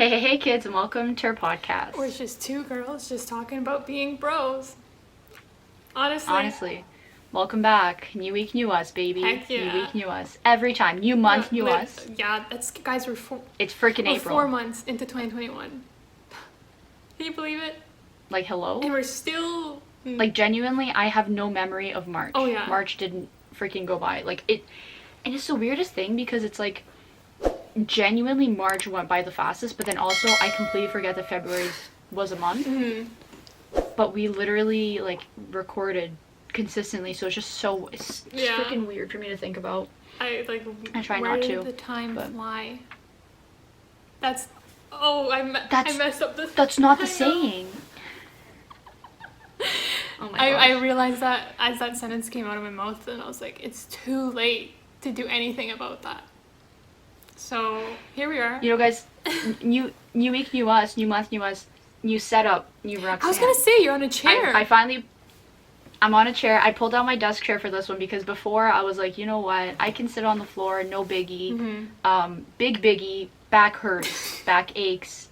Hey kids, and welcome to our podcast. We're just two girls just talking about being bros. Honestly. Welcome back. New week, new us, baby. Heck yeah. New week, new us. Every time. New month, new us. Yeah, guys, It's freaking April. 4 months into 2021. Can you believe it? Like, hello? And we're still... Like, genuinely, I have no memory of March. Oh, yeah. March didn't freaking go by. Like, and it's the weirdest thing because it's like, genuinely March went by the fastest, but then also I completely forget that February was a month. Mm-hmm. But we literally, like, recorded consistently, so it's just it's freaking weird for me to think about. I try not to. Where did the time fly? I messed up this. That's not the saying. Oh my gosh. I realized that as that sentence came out of my mouth, and I was like, it's too late to do anything about that. So here we are. You know, guys, new week, new us, new month, new us, new setup, new Roxanne. I was gonna say, you're on a chair. I'm on a chair. I pulled out my desk chair for this one because before I was like, you know what? I can sit on the floor, no biggie. Mm-hmm. Big biggie, back hurts, back aches,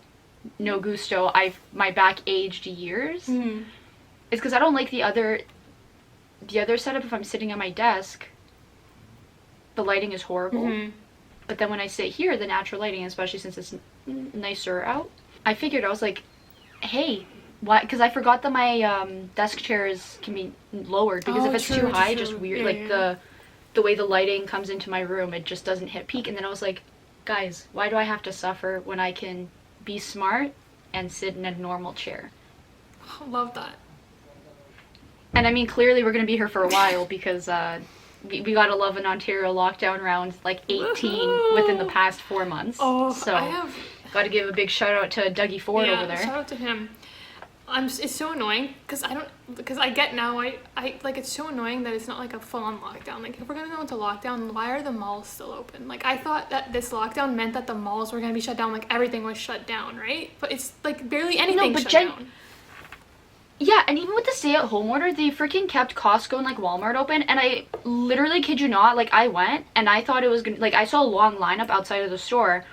no gusto. My back aged years. Mm-hmm. It's because I don't like the other setup. If I'm sitting at my desk, the lighting is horrible. Mm-hmm. But then when I sit here, the natural lighting, especially since it's nicer out, I figured, I was like, hey, why? Because I forgot that my desk chairs can be lowered, because if it's too high, just weird, the way the lighting comes into my room, it just doesn't hit peak. And then I was like, guys, why do I have to suffer when I can be smart and sit in a normal chair? Love that. And I mean, clearly we're going to be here for a while because we got 11 Ontario lockdown rounds, like 18 Woohoo! within the past 4 months. Oh, so got to give a big shout out to Dougie Ford over there. Shout out to him. It's so annoying because I get now I like, it's so annoying that it's not like a full-on lockdown. Like, if we're gonna go into lockdown, why are the malls still open? Like, I thought that this lockdown meant that the malls were gonna be shut down, like everything was shut down, right? But it's like barely anything shut down. Yeah, and even with the stay-at-home order, they freaking kept Costco and, like, Walmart open, and I literally kid you not, like, I went, and I thought it was gonna, like, I saw a long lineup outside of the store,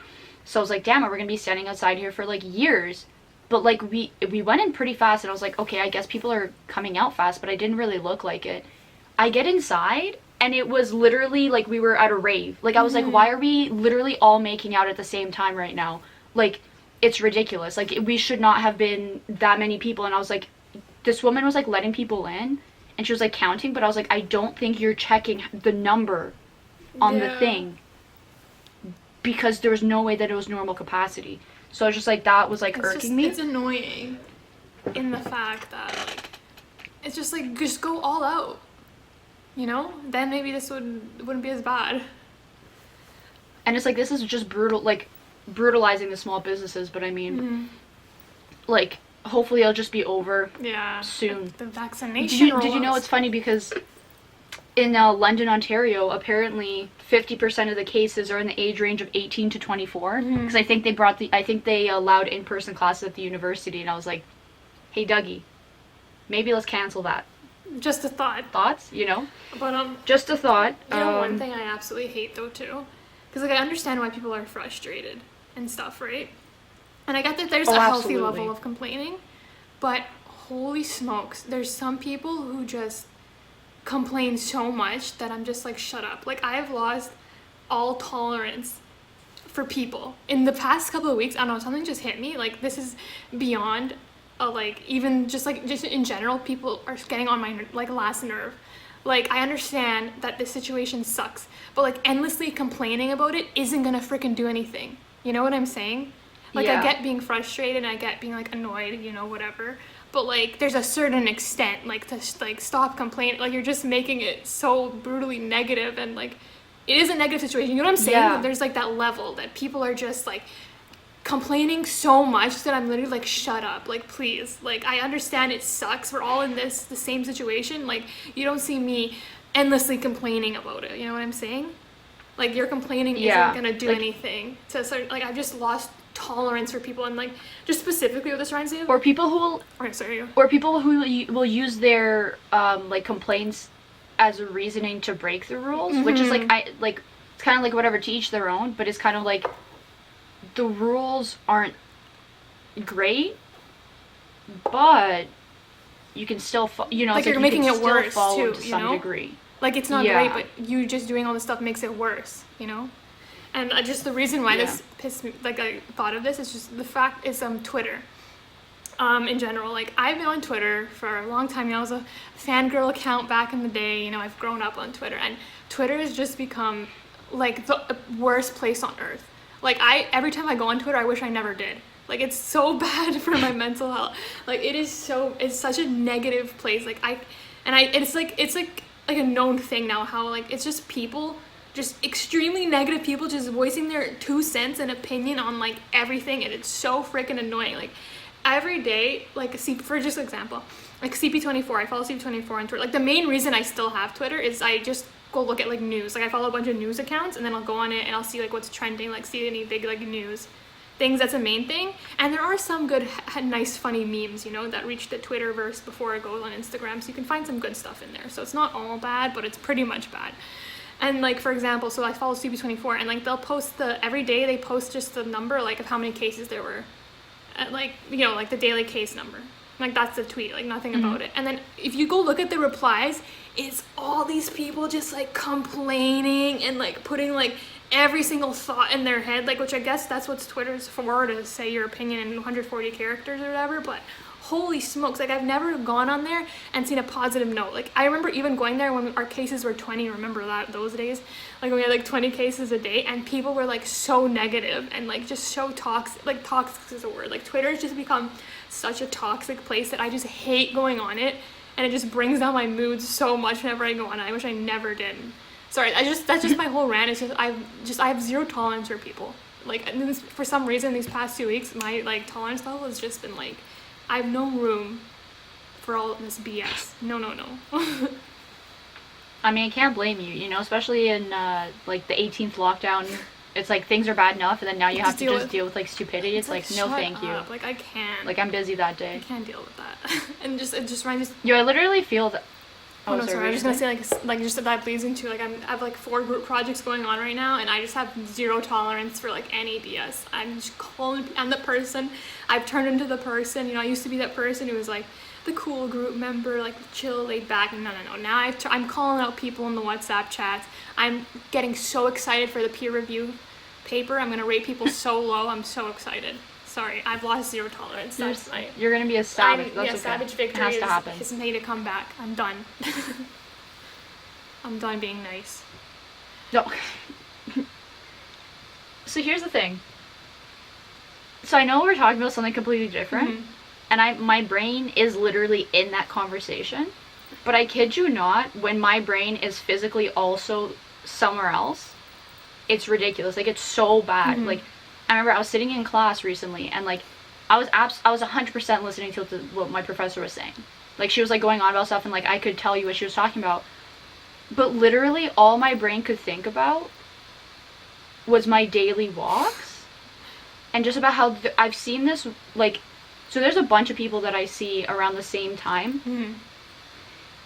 so I was like, damn, we're gonna be standing outside here for, like, years, but, like, we went in pretty fast, and I was like, okay, I guess people are coming out fast, but I didn't really look like it. I get inside, and it was literally, like, we were at a rave. Like, I was like, why are we literally all making out at the same time right now? Like, it's ridiculous. Like, we should not have been that many people, and I was like, this woman was, like, letting people in, and she was, like, counting, but I was like, I don't think you're checking the number on the thing, because there was no way that it was normal capacity. So I was just like, that was, like, irking me. It's annoying in the fact that, like, it's just, like, just go all out, you know? Then maybe this wouldn't be as bad. And it's like, this is just brutal, like, brutalizing the small businesses, but I mean, like, hopefully it'll just be over soon. The vaccination Did you know it's funny because in London, Ontario, apparently 50% of the cases are in the age range of 18 to 24. Because I think they allowed in-person classes at the university, and I was like, hey Dougie, maybe let's cancel that. Just a thought. Thoughts, you know? But just a thought. You know, one thing I absolutely hate though too, because like I understand why people are frustrated and stuff, right? And I get that there's a healthy level of complaining, but holy smokes, there's some people who just complain so much that I'm just like, shut up. Like, I've lost all tolerance for people. In the past couple of weeks, I don't know, something just hit me. Like, this is beyond, like, even just in general, people are getting on my, like, last nerve. Like, I understand that this situation sucks, but, like, endlessly complaining about it isn't gonna freaking do anything. You know what I'm saying? Like, I get being frustrated, and I get being, like, annoyed, you know, whatever. But, like, there's a certain extent, like, to, like, stop complaining. Like, you're just making it so brutally negative, and, like, it is a negative situation. You know what I'm saying? Yeah. There's, like, that level that people are just, like, complaining so much that I'm literally, like, shut up. Like, please. Like, I understand it sucks. We're all in the same situation. Like, you don't see me endlessly complaining about it. You know what I'm saying? Like, your complaining isn't gonna do anything to start, like, I've just lost tolerance for people, and like, just specifically with this reminds me of, or people who will will use their like complaints as a reasoning to break the rules, which is like, it's kind of like whatever, to each their own, but it's kind of like, the rules aren't great, but you can still, you know, like it's you're like you making can it still worse follow too, to you some know? degree. Like it's not Yeah. great, but you just doing all this stuff makes it worse, you know? And just the reason why this pissed me, like I thought of this, is just the fact is Twitter. In general, like I've been on Twitter for a long time. You know, I was a fangirl account back in the day. You know, I've grown up on Twitter, and Twitter has just become like the worst place on earth. Like every time I go on Twitter, I wish I never did. Like it's so bad for my mental health. Like it's such a negative place. Like it's like a known thing now how like it's just people, just extremely negative people just voicing their 2 cents and opinion on like everything, and it's so freaking annoying. Like every day, like for just example, like CP24, I follow CP24 on Twitter. Like the main reason I still have Twitter is I just go look at like news. Like I follow a bunch of news accounts, and then I'll go on it and I'll see like what's trending, like see any big like news things. That's a main thing. And there are some good, nice, funny memes, you know, that reach the Twitterverse before it goes on Instagram. So you can find some good stuff in there. So it's not all bad, but it's pretty much bad. And like for example, so I follow CP24, and like they'll post every day they post just the number like of how many cases there were. Like, you know, like the daily case number. Like that's the tweet, like nothing about it. And then if you go look at the replies, it's all these people just like complaining and like putting like every single thought in their head, like, which I guess that's what Twitter's for, to say your opinion in 140 characters or whatever. But holy smokes, like I've never gone on there and seen a positive note. Like I remember even going there when our cases were 20. Remember that those days, like we had like 20 cases a day, and people were like so negative and like just so toxic. Like toxic is a word. Like Twitter's just become such a toxic place that I just hate going on it, and it just brings down my mood so much whenever I go on it. I wish I never did. Sorry, that's just my whole rant. It's just I have zero tolerance for people. Like for some reason these past 2 weeks, my like tolerance level has just been like, I have no room for all of this BS. No. I mean, I can't blame you, you know, especially in like the 18th lockdown. It's like things are bad enough, and then now you have to just deal with like stupidity. It's like no, thank you. Like I can't. Like I'm busy that day. I can't deal with that. And it just reminds me. Yo, I literally feel that. Oh no, sorry. I was just gonna say like just that bleeds into like I have like 4 group projects going on right now, and I just have zero tolerance for like any BS. I'm the person. I've turned into the person. You know, I used to be that person who was like the cool group member, like chill, laid back. And no. Now I'm calling out people in the WhatsApp chats. I'm getting so excited for the peer review paper. I'm gonna rate people so low. I'm so excited. Sorry, I've lost zero tolerance. You're gonna be a savage. That's okay. Savage victory has made it come back. I'm done. I'm done being nice. No. So here's the thing. So I know we're talking about something completely different, and my brain is literally in that conversation, but I kid you not, when my brain is physically also somewhere else, it's ridiculous. Like it's so bad. Like I remember I was sitting in class recently, and like I was 100% listening to what my professor was saying. Like she was like going on about stuff, and like I could tell you what she was talking about, but literally all my brain could think about was my daily walks, and just about how I've seen this, like, so there's a bunch of people that I see around the same time,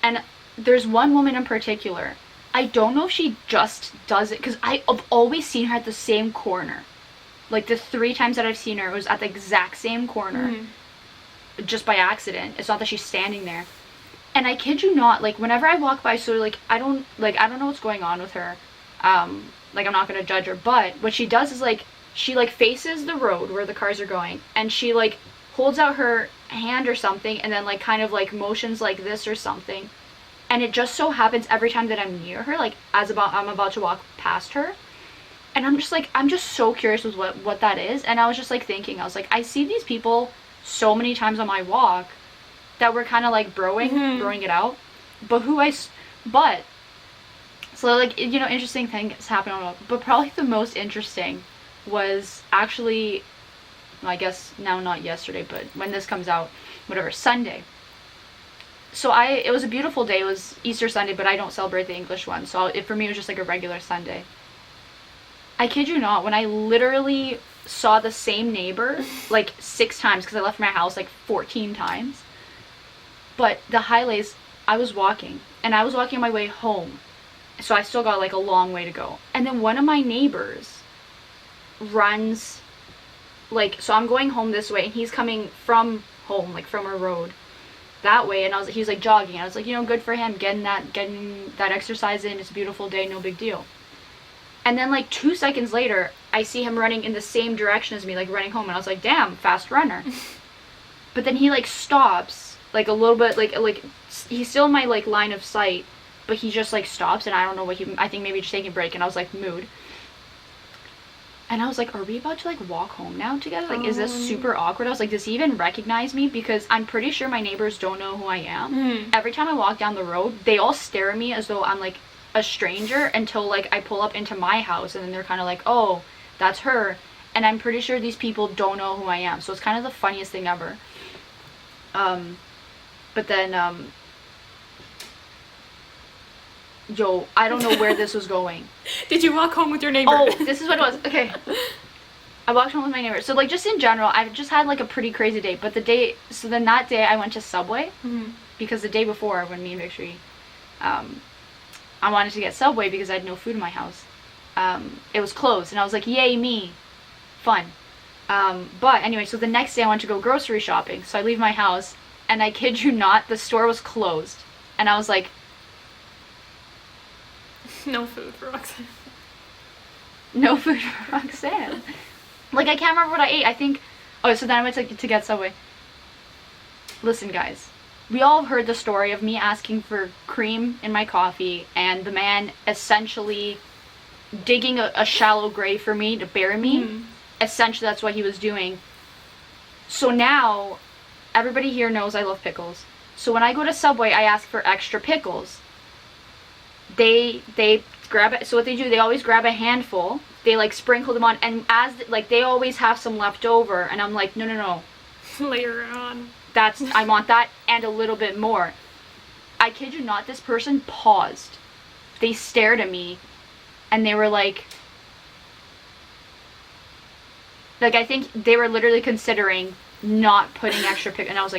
and there's one woman in particular. I don't know if she just does it, because I've always seen her at the same corner. Like the 3 times that I've seen her, it was at the exact same corner, just by accident. It's not that she's standing there. And I kid you not, like whenever I walk by, so like I don't know what's going on with her. Like I'm not gonna judge her, but what she does is like she like faces the road where the cars are going, and she like holds out her hand or something, and then like kind of like motions like this or something. And it just so happens every time that I'm near her, like I'm about to walk past her. And I'm just so curious with what that is. And I was just like thinking, I was like, I see these people so many times on my walk that we're kind of like broing it out. But so like, you know, interesting things happen on, but probably the most interesting was actually, well, I guess now not yesterday, but when this comes out, whatever, Sunday. So it was a beautiful day. It was Easter Sunday, but I don't celebrate the English one. So for me, it was just like a regular Sunday. I kid you not, when I literally saw the same neighbor like 6 times, because I left my house like 14 times. But the highlights, I was walking on my way home. So I still got like a long way to go. And then one of my neighbors runs like, so I'm going home this way, and he's coming from home, like, from a road that way, and he was, like, jogging. I was like, you know, good for him, getting that exercise in. It's a beautiful day, no big deal. And then, like, 2 seconds later, I see him running in the same direction as me, like, running home, and I was like, damn, fast runner. But then he, like, stops, like, a little bit, like, he's still in my, like, line of sight, but he just, like, stops, and I don't know what I think maybe just taking a break, and I was like, mood. And I was like, are we about to, like, walk home now together? Like, is this super awkward? I was like, does he even recognize me? Because I'm pretty sure my neighbors don't know who I am. Every time I walk down the road, they all stare at me as though I'm, like, a stranger until, like, I pull up into my house, and then they're kind of like, oh, that's her. And I'm pretty sure these people don't know who I am. So it's kind of the funniest thing ever. But then, yo, I don't know where this was going. Did you walk home with your neighbor? Oh, this is what it was. Okay. I walked home with my neighbor. So, like, just in general, I've just had, like, a pretty crazy day. But then that day I went to Subway. Because the day before, when me and Victory, I wanted to get Subway because I had no food in my house. It was closed. And I was like, yay, me. Fun. But anyway, so the next day I went to go grocery shopping. So I leave my house. And I kid you not, the store was closed. And I was like, no food for Roxanne. No food for Roxanne. Like, I can't remember what I ate. I think... Oh, so then I went to get Subway. Listen, guys. We all heard the story of me asking for cream in my coffee, and the man essentially digging a shallow grave for me to bury me. Essentially, that's what he was doing. So now, everybody here knows I love pickles. So when I go to Subway, I ask for extra pickles. They grab it. So what they do, they always grab a handful. They, like, sprinkle them on, and like, they always have some left over, and I'm like, no. Later on. I want that and a little bit more. I kid you not, this person paused. They stared at me, and they were like, I think they were literally considering not putting extra pickles, and I was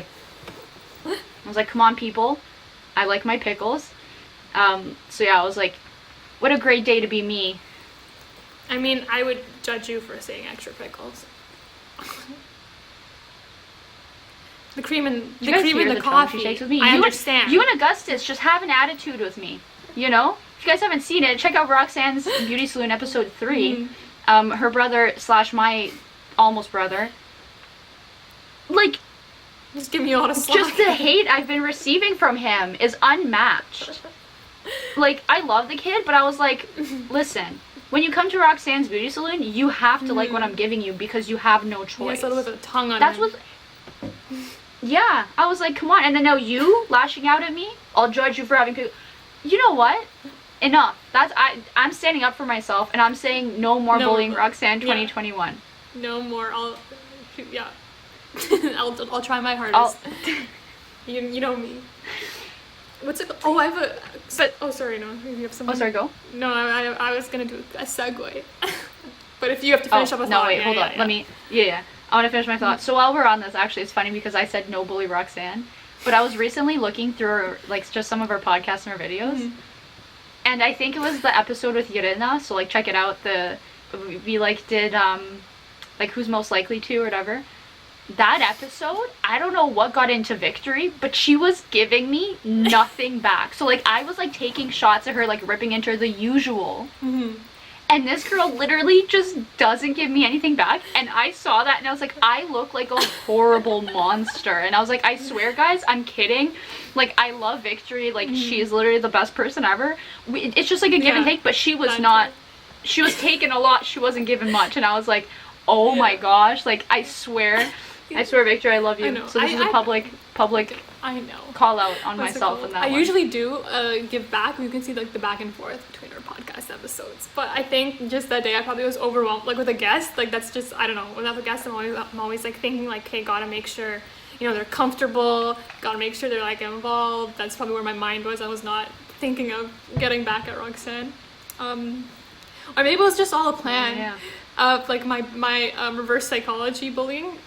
like, come on, people. I like my pickles. So yeah, I was like, what a great day to be me. I mean, I would judge you for saying extra pickles. The cream and the coffee. She shakes with me. I understand. You and Augustus just have an attitude with me. You know? If you guys haven't seen it, check out Roxanne's Beauty Saloon episode 3. Her brother / my almost brother. Like, just give me all the slack. Just the hate I've been receiving from him is unmatched. Like, I love the kid, but I was like, listen, when you come to Roxanne's Beauty Saloon, you have to like what I'm giving you because you have no choice. He has a little bit of tongue on That's him. Yeah, I was like, come on. And then now you lashing out at me, I'll judge you for having people. You know what? Enough. I'm standing up for myself, and I'm saying no more bullying Roxanne 2021. Yeah. No more. I'll try my hardest. You know me. What's it called? Oh, I have a... sorry, no. You have something. Oh, sorry, go. No, I was going to do a segue. But if you have to finish up a thought... No, wait, hold on. Let me... Yeah. I want to finish my thought. So while we're on this, actually, it's funny because I said no bully Roxanne. But I was recently looking through, like, just some of our podcasts and our videos. And I think it was the episode with Irina. So, like, check it out. We like, did, like, Who's Most Likely To or whatever. That episode, I don't know what got into Victory, but she was giving me nothing back. So, like, I was, like, taking shots at her, like, ripping into her the usual. And this girl literally just doesn't give me anything back. And I saw that, and I was like, I look like a horrible monster. And I was like, I swear, guys, I'm kidding. Like, I love Victory. Like, she is literally the best person ever. It's just, like, a give and take, but she was not... She was taking a lot. She wasn't giving much. And I was like, oh, my gosh. Like, I swear, Victory, I love you. So this is a public I know. call out on myself in that one. I usually do give back. You can see, like, the back and forth between our podcast episodes. But I think just that day I probably was overwhelmed. Like, with a guest, like, that's just, I don't know. Without a guest, I'm always like, thinking, like, hey, gotta make sure, you know, they're comfortable. Gotta make sure they're, like, involved. That's probably where my mind was. I was not thinking of getting back at Roxanne. Or maybe it was just all a plan of, like, my reverse psychology bullying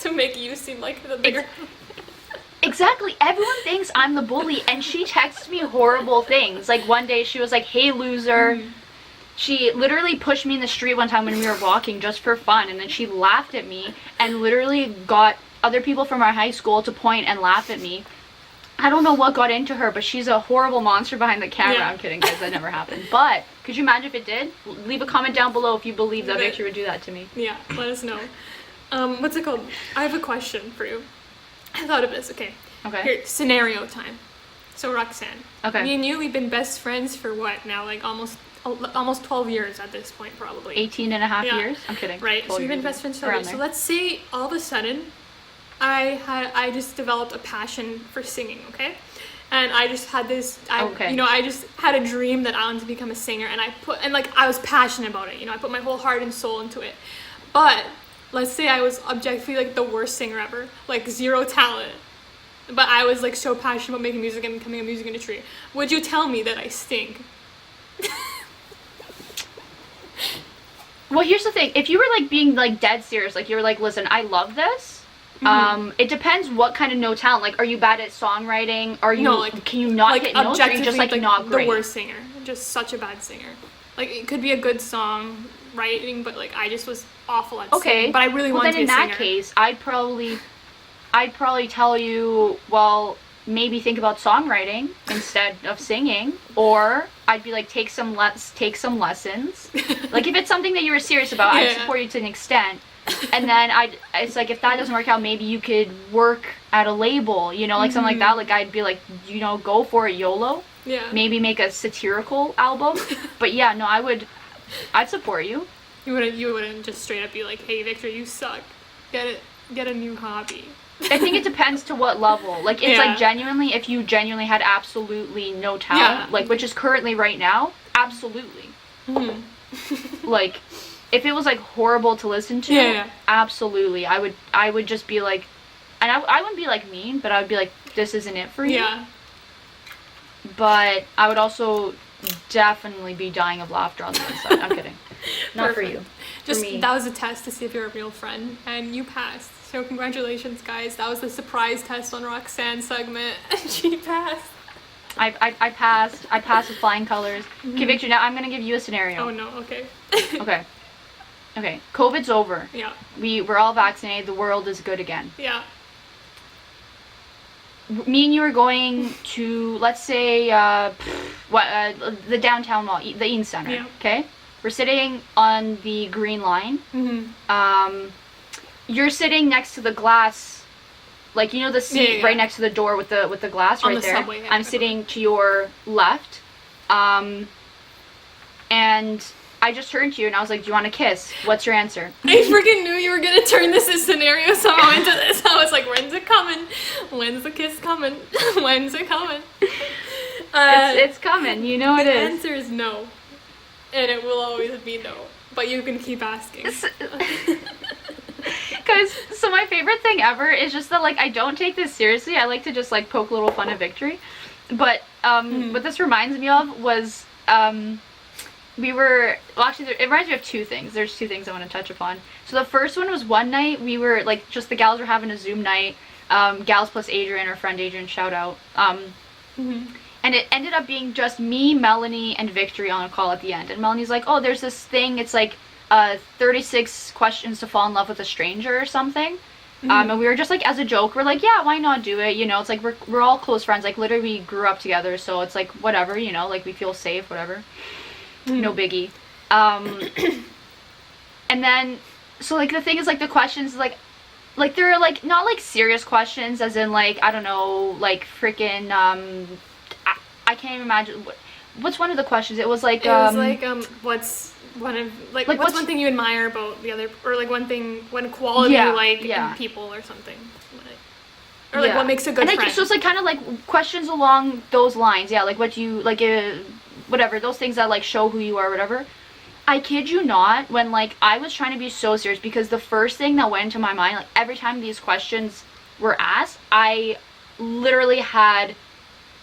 to make you seem like the bigger... Exactly. Everyone thinks I'm the bully, and she texts me horrible things. Like, one day she was like, hey, loser. She literally pushed me in the street one time when we were walking just for fun, and then she laughed at me and literally got other people from our high school to point and laugh at me. I don't know what got into her, but she's a horrible monster behind the camera. Yeah. I'm kidding, guys. That never happened. But could you imagine if it did? Leave a comment down below if you believe that Victor would do that to me. Yeah, let us know. What's it called? I have a question for you. I thought of this. Okay. Here, scenario time. So Roxanne. Okay. Me and you, we've been best friends for what now? Like almost 12 years at this point, probably. 18 and a half years? I'm kidding. Right. So we've been best friends for 12 years. So let's say all of a sudden I just developed a passion for singing, okay? And I just had this, I just had a dream that I wanted to become a singer, and I was passionate about it, I put my whole heart and soul into it. But let's say I was objectively like the worst singer ever, like zero talent, but I was like so passionate about making music and becoming a music industry. Would you tell me that I stink? Well, here's the thing. If you were like being like dead serious, like you were like, listen, I love this. It depends what kind of no talent. Like, are you bad at songwriting? Are you can you not hit notes? Or are you just like not great? The worst singer, just such a bad singer. Like, it could be a good song writing, but like I just was awful at singing. But I really wanted to be a singer. Then in that case, I'd probably tell you, well, maybe think about songwriting instead of singing, or I'd be like, take some lessons. Like, if it's something that you were serious about, I'd support you to an extent. And then it's like, if that doesn't work out, maybe you could work at a label, like something like that. Like, I'd be like, go for it, YOLO. Yeah. Maybe make a satirical album. But yeah, no, I'd support you. You wouldn't just straight up be like, hey, Victor, you suck. Get a new hobby. I think it depends to what level. Like, it's like genuinely, if you genuinely had absolutely no talent, like, which is currently right now, absolutely. Like, if it was like horrible to listen to, absolutely. I would just be like, and I wouldn't be like mean, but I would be like, this isn't it for you. Yeah. But I would also definitely be dying of laughter on the inside. I'm kidding. Not for you. Just for me. That was a test to see if you're a real friend, and you passed. So congratulations, guys. That was the surprise test on Roxanne's segment, and she passed. I passed. I passed with flying colors. Okay, Victor, now I'm gonna give you a scenario. Oh no, okay. Okay. COVID's over. Yeah. We're all vaccinated. The world is good again. Yeah. Me and you are going to, let's say, the downtown mall, the Eaton Center. Yeah. Okay. We're sitting on the green line. You're sitting next to the glass, like, the seat right next to the door with the glass right there. Subway, I'm sitting to your left, and I just turned to you and I was like, do you want to kiss? What's your answer? I freaking knew you were going to turn this scenario somehow into this. I was like, when's it coming? When's the kiss coming? When's it coming? It's coming. You know it is. The answer is no. And it will always be no. But you can keep asking. Guys, so my favorite thing ever is just that, like, I don't take this seriously. I like to just, like, poke a little fun at Victory. But what this reminds me of was... actually, it reminds me of two things. There's two things I want to touch upon. So the first one was one night we were, like, just the gals were having a Zoom night. Gals plus Adrian, our friend Adrian, shout out. And it ended up being just me, Melanie, and Victory on a call at the end. And Melanie's like, oh, there's this thing. It's like 36 questions to fall in love with a stranger or something. And we were just like, as a joke, we're like, yeah, why not do it? It's like we're all close friends. Like, literally, we grew up together. So it's like, whatever, like, we feel safe, whatever. No biggie. And then, so, like, the thing is, like, the questions, like they're, like, not, like, serious questions, as in, like, I don't know, like, freaking, I can't even imagine, what's one of the questions? It was, like, what's one thing you admire about the other, or, like, one quality you like in people or something. Or, like, what makes a good friend. So it's, like, kind of, like, questions along those lines, like, what you, like, whatever, those things that, like, show who you are, whatever. I kid you not, when, like, I was trying to be so serious, because the first thing that went into my mind, like, every time these questions were asked, I literally had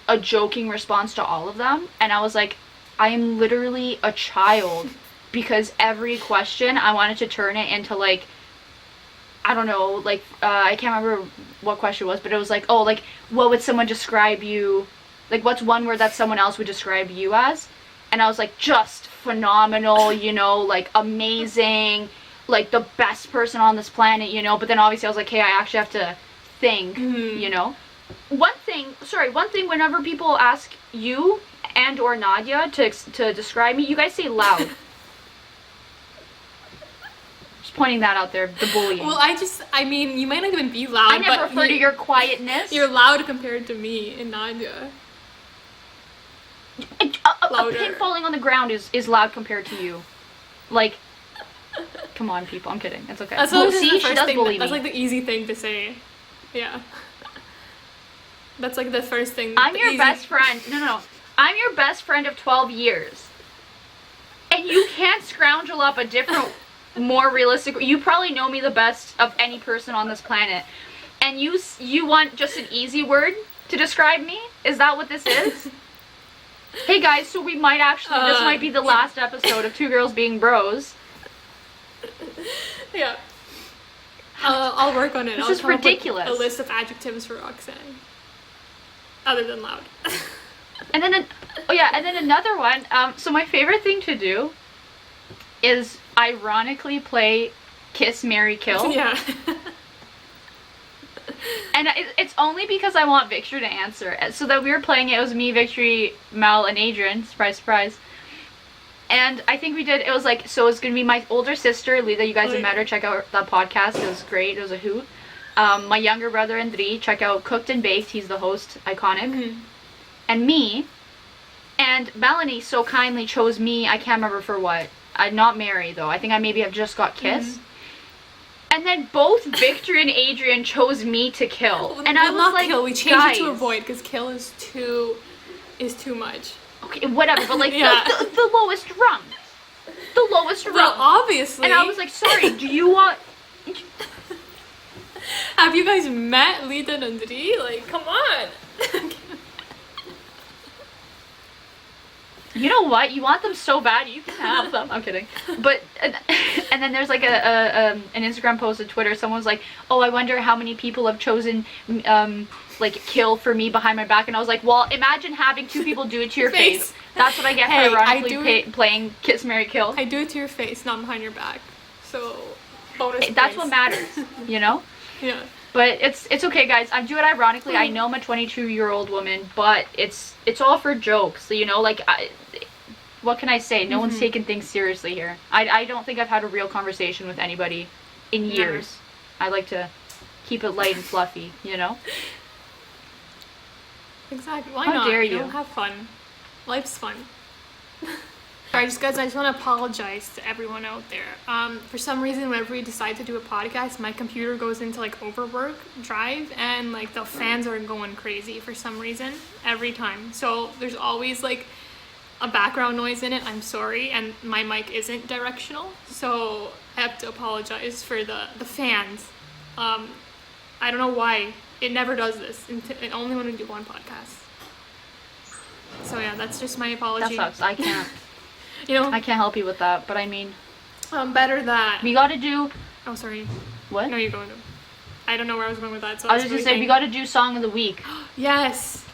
a joking response to all of them, and I was like, I am literally a child, because every question, I wanted to turn it into, like, I don't know, like, I can't remember what question it was, but it was like, oh, like, what would someone describe you, like, what's one word that someone else would describe you as? and I was like, just phenomenal, you know, like amazing, like the best person on this planet, you know. But then obviously I was like, hey, I actually have to think, you know. One thing whenever people ask you and or Nadia to describe me, you guys say loud. Just pointing that out there, the bullying. Well, I mean, you might not even be loud, I never refer to your quietness. You're loud compared to me and Nadia. A pin falling on the ground is loud compared to you. Like, come on, people. I'm kidding. It's okay. That's see, she does bully me. That's like the easy thing to say. Yeah. That's like the first thing. I'm your best friend. No. I'm your best friend of 12 years. And you can't scrounge up a different, more realistic... You probably know me the best of any person on this planet. And you want just an easy word to describe me? Is that what this is? Hey guys, so we might actually... this might be the last episode of 2 Girls Being Bros. Yeah. I'll work on it. This is ridiculous. A list of adjectives for Roxanne. Other than loud. And then another one. So my favorite thing to do is ironically play Kiss, Marry, Kill. Yeah. And it's only because I want Victor to answer. So that we were playing it was me, Victory, Mel, and Adrian. Surprise, surprise. And I think we did, it was like, so it's going to be my older sister, Lida, you guys have met her, check out that podcast, it was great, it was a hoot. My younger brother, Andri, check out Cooked and Baked, he's the host, iconic. And me, and Melanie so kindly chose me, I can't remember for what, not Mary though, I think I maybe have just got Kiss. And then both Victor and Adrian chose me to kill. And I was like, kill, we changed it to avoid, because kill is too much. Okay, whatever, but like the lowest rung. The lowest rung. Well, obviously. And I was like, sorry, do you want... Have you guys met Lida and Andri? Like, come on. You know what? You want them so bad, you can have them. I'm kidding. But, and then there's like an Instagram post, a Twitter, someone was like, oh, I wonder how many people have chosen, like, kill for me behind my back. And I was like, well, imagine having two people do it to your face. That's what I get for ironically playing Kiss, Marry, Kill. I do it to your face, not behind your back. So, bonus That's what matters, you know? Yeah. But it's okay, guys. I do it ironically. I know I'm a 22-year-old woman, but it's all for jokes. You know, like, what can I say? No one's taking things seriously here. I don't think I've had a real conversation with anybody in years. I like to keep it light and fluffy, you know? Exactly. Why not? How dare you? Have fun. Life's fun. Alright, guys, I just want to apologize to everyone out there. For some reason, whenever we decide to do a podcast, my computer goes into like overwork drive, and like the fans are going crazy for some reason every time. So there's always like a background noise in it. I'm sorry, and my mic isn't directional, so I have to apologize for the fans. I don't know why it never does this. It only when we do one podcast. So yeah, that's just my apology. That sucks. I can't. You know, I can't help you with that, but I mean, better that we gotta do. Oh, sorry. What? No, you're going to. I don't know where I was going with that. So I was just gonna say we gotta do song of the week. Yes.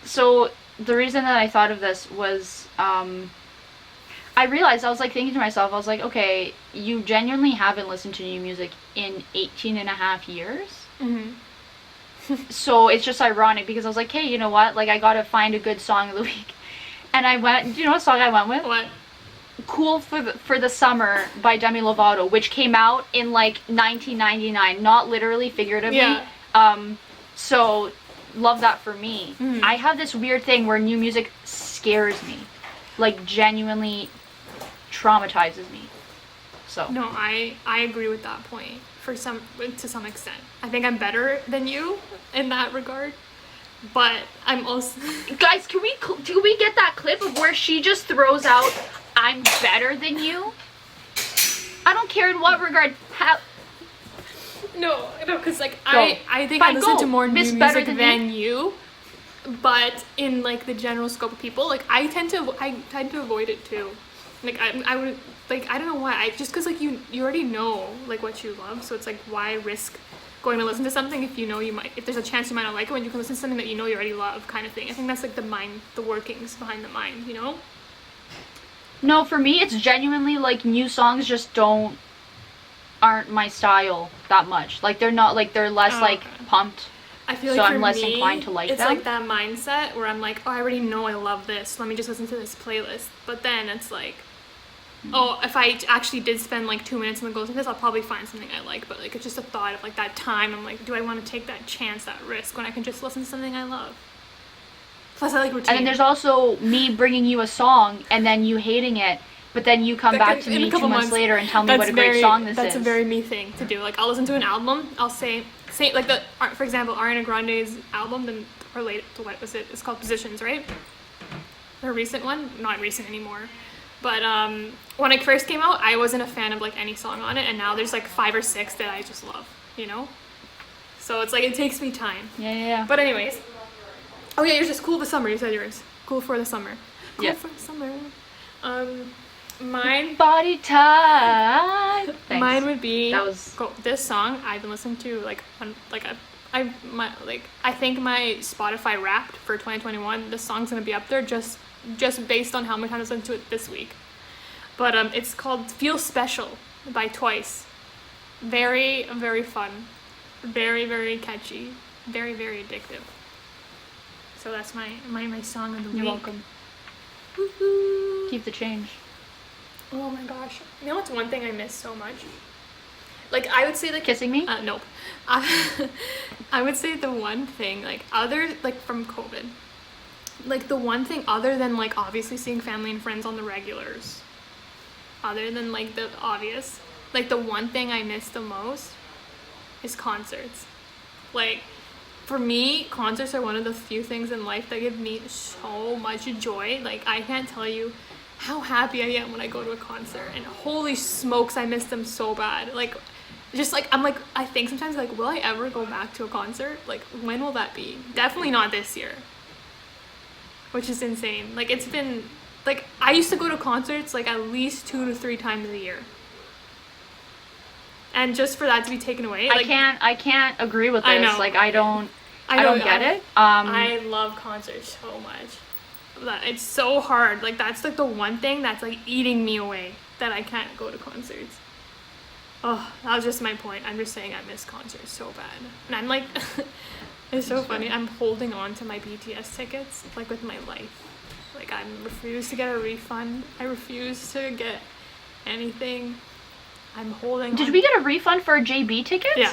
So the reason that I thought of this was, I realized I was like thinking to myself, I was like, okay, you genuinely haven't listened to new music in 18 and a half years. So it's just ironic because I was like, hey, you know what? Like I gotta find a good song of the week. And I went, do you know what song I went with? What? Cool for the Summer by Demi Lovato, which came out in like 1999, not literally, figuratively. Yeah. So love that for me. I have this weird thing where new music scares me, like genuinely traumatizes me. So no, I agree with that point to some extent. I think I'm better than you in that regard. But I'm also... Guys, can we get that clip of where she just throws out, I'm better than you? I don't care in what regard. No, because like, I think I listen to more new music than you. But in like the general scope of people, like I tend to avoid it too. Like I would, like, I don't know why. Just because like you already know like what you love. So it's like, why risk going to listen to something if you know if there's a chance you might not like it, when you can listen to something that you know you already love, kind of thing. I think that's like the workings behind the mind, you know? No, for me, it's genuinely like new songs just aren't my style that much. Like they're not like they're less like pumped. I feel like so for I'm less me, inclined to like it's them. like that mindset where I'm like, oh, I already know I love this. Let me just listen to this playlist. But then it's like, oh, if I actually did spend like 2 minutes and then go listen to this, I'll probably find something I like. But like, it's just a thought of like that time. I'm like, do I want to take that chance, that risk, when I can just listen to something I love? Plus, I like routine. And then there's also me bringing you a song and then you hating it, but then you come back to me 2 months later and tell me what a great song this is. That's a very me thing to do. Like, I'll listen to an album, I'll say like for example, Ariana Grande's album, related to what was it? It's called Positions, right? Her recent one, not recent anymore. But when it first came out, I wasn't a fan of like any song on it, and now there's like 5 or 6 that I just love, you know? So it's like, it takes me time. Yeah. But anyways. Oh yeah, yours is cool this summer. You said yours. Cool for the summer. Cool for the summer. Mine. Body type. Thanks. Mine would be cool. This song I've been listening to I think my Spotify Wrapped for 2021. This song's gonna be up there just based on how many times I listened to it this week. But it's called "Feel Special" by Twice. Very, very fun. Very, very catchy. Very, very addictive. So that's my song of the week. You're welcome. Woohoo! Keep the change. Oh my gosh. You know what's one thing I miss so much? Like, I would say, like... Kissing me? Nope. I would say the one thing, like, other, like, from COVID. Like, the one thing other than, like, obviously seeing family and friends on the regulars. Other than, like, the obvious. Like, the one thing I miss the most is concerts. Like... For me, concerts are one of the few things in life that give me so much joy. Like, I can't tell you how happy I am when I go to a concert. And holy smokes, I miss them so bad. Like, just like, I think sometimes, like, will I ever go back to a concert? Like, when will that be? Definitely not this year. Which is insane. Like, it's been, like, I used to go to concerts, like, at least 2 to 3 times a year. And just for that to be taken away, like, I can't agree with this. I know. Like, I don't get it. I love concerts so much. It's so hard. Like, that's like the one thing that's like eating me away, that I can't go to concerts. Oh, that was just my point. I'm just saying I miss concerts so bad. And I'm like, it's so funny. I'm holding on to my BTS tickets, like, with my life. Like, I refuse to get a refund. I refuse to get anything. I'm holding on. Did we get a refund for JB tickets? Yeah.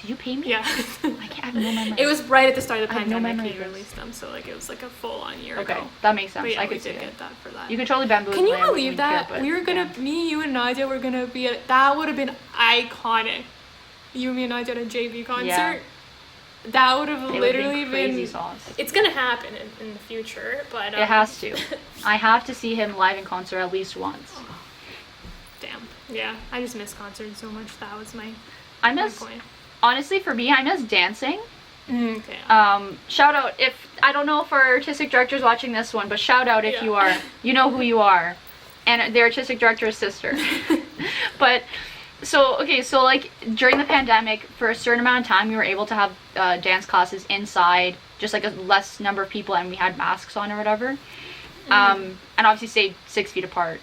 Did you pay me? Yeah. I have no memory. It was right at the start of the I have no pandemic memory he of this. released them, so like it was like a full-on year Okay, ago. that makes sense. But yeah, I we could see did it. get that for that. You could totally bamboozle. Can you me, I wouldn't believe even that? care, but, We were gonna, me, you, and Nadia were gonna be at, that would have been iconic. You, me, and Nadia at a JB concert. Yeah. That would have literally been crazy been. sauce. It's gonna happen in the future, but it has to. I have to see him live in concert at least once. Oh, damn. Yeah, I just miss concerts so much. That was my point. Honestly, for me, I miss dancing. Okay. Shout out if, I don't know if our artistic director's watching this one, but shout out if you are. You know who you are. And their artistic director's sister. But, so like, during the pandemic, for a certain amount of time, we were able to have dance classes inside, just like a less number of people, and we had masks on or whatever. And obviously stayed 6 feet apart.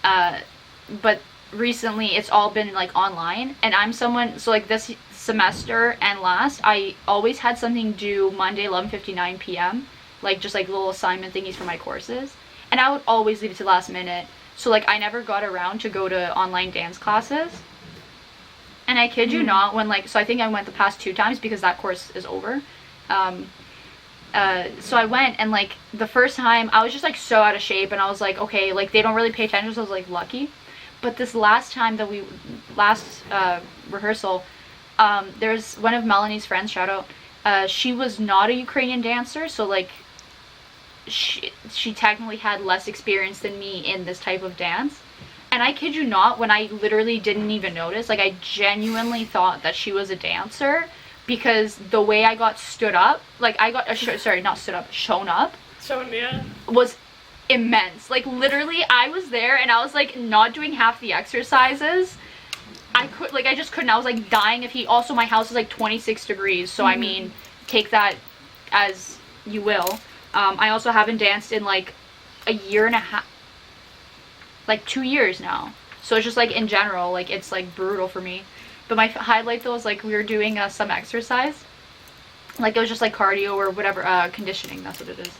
But recently, it's all been, like, online, and I'm someone, so, like, this semester and last, I always had something due Monday 11:59 p.m. like just like little assignment thingies for my courses, and I would always leave it to the last minute, so like I never got around to go to online dance classes. And I kid you not, when like, so I think I went the past 2 times because that course is over. So I went, and like the first time I was just like so out of shape, and I was like, okay, like they don't really pay attention, so I was like lucky. But this last time that last rehearsal, there's one of Melanie's friends, shout out, she was not a Ukrainian dancer, so like she technically had less experience than me in this type of dance. And I kid you not, when I literally didn't even notice, like I genuinely thought that she was a dancer, because the way I got stood up, like I got shown up, yeah, was immense. Like literally I was there and I was like not doing half the exercises. I just couldn't. I was like dying of heat. Also, my house is like 26 degrees, so I mean, take that as you will. I also haven't danced in like a year and a half, like 2 years now. So it's just like in general, like it's like brutal for me. But my highlight though was like we were doing some exercise, like it was just like cardio or whatever, conditioning. That's what it is.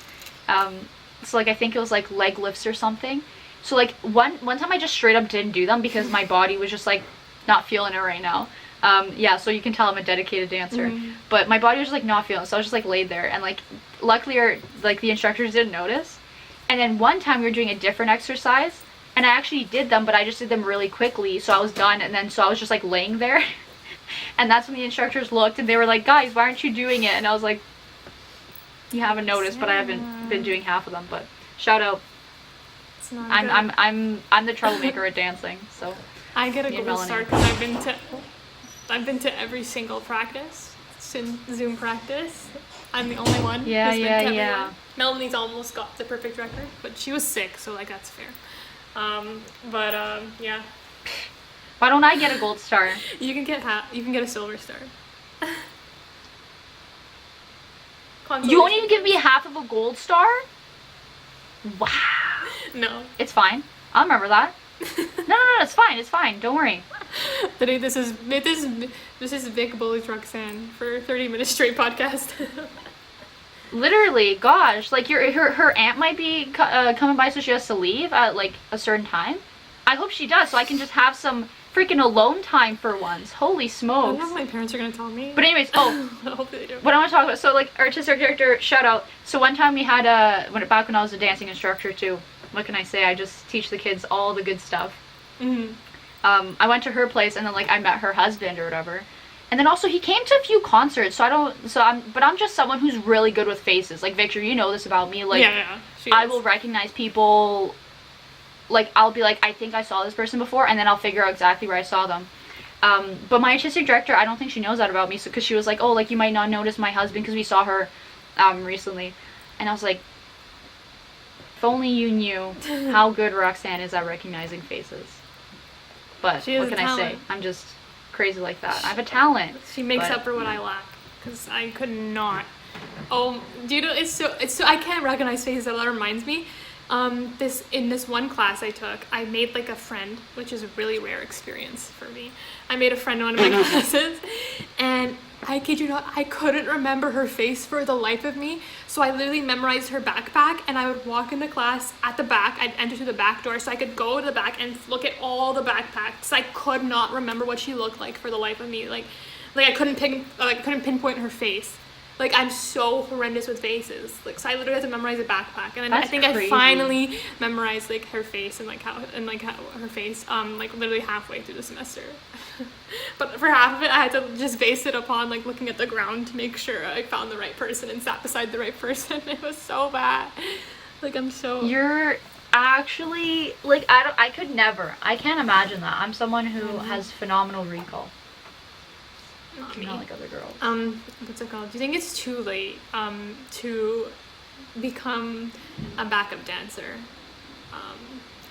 So like I think it was like leg lifts or something. So like one time I just straight up didn't do them because my body was just like not feeling it right now. Yeah, so you can tell I'm a dedicated dancer. But my body was just like not feeling it, so I was just like laid there, and like luckily like the instructors didn't notice. And then one time we were doing a different exercise, and I actually did them, but I just did them really quickly, so I was done, and then so I was just like laying there. And that's when the instructors looked and they were like, guys, why aren't you doing it? And I was like, you haven't noticed, but I haven't been doing half of them. But shout out. It's not I'm the troublemaker at dancing, so I get a gold star because I've been to every single practice, Zoom practice. I'm the only one. Yeah. Melanie's almost got the perfect record, but she was sick, so like that's fair. Yeah. Why don't I get a gold star? You can get a silver star. You won't even give me half of a gold star? Wow. No. It's fine. I'll remember that. No, it's fine. Don't worry. Today, this is Vic bullies Roxanne for 30 minutes straight podcast. Literally, gosh, like her aunt might be coming by, so she has to leave at like a certain time. I hope she does, so I can just have some freaking alone time for once. Holy smokes! I don't know if my parents are gonna tell me. But anyways, hopefully they do. What I want to talk about, so like artistic director, shout out. So one time we had back when I was a dancing instructor too. What can I say? I just teach the kids all the good stuff. I went to her place, and then like I met her husband or whatever. And then also he came to a few concerts, I'm just someone who's really good with faces. Like Victor, you know this about me. Like I will recognize people. Like I'll be like, I think I saw this person before, and then I'll figure out exactly where I saw them. But my artistic director, I don't think she knows that about me, so because she was like, oh, like you might not notice my husband because we saw her recently, and I was like, if only you knew how good Roxanne is at recognizing faces. But what can I say? I'm just crazy like that. I have a talent. She makes up for what I lack, because I could not. Oh, do you know, it's so I can't recognize faces. That reminds me. In this one class I took, I made like a friend, which is a really rare experience for me. I made a friend in one of my classes, and I kid you not, I couldn't remember her face for the life of me. So I literally memorized her backpack, and I would walk into class at the back. I'd enter through the back door so I could go to the back and look at all the backpacks. I could not remember what she looked like for the life of me. Like I couldn't pinpoint her face. Like, I'm so horrendous with faces. Like, so I literally had to memorize a backpack, and I think crazy. I finally memorized like her face and how her face like literally halfway through the semester. But for half of it, I had to just base it upon like looking at the ground to make sure I found the right person and sat beside the right person. It was so bad. Like You're actually like I could never. I can't imagine that. I'm someone who has phenomenal recall. Not like other girls. What's it called? Do you think it's too late to become a backup dancer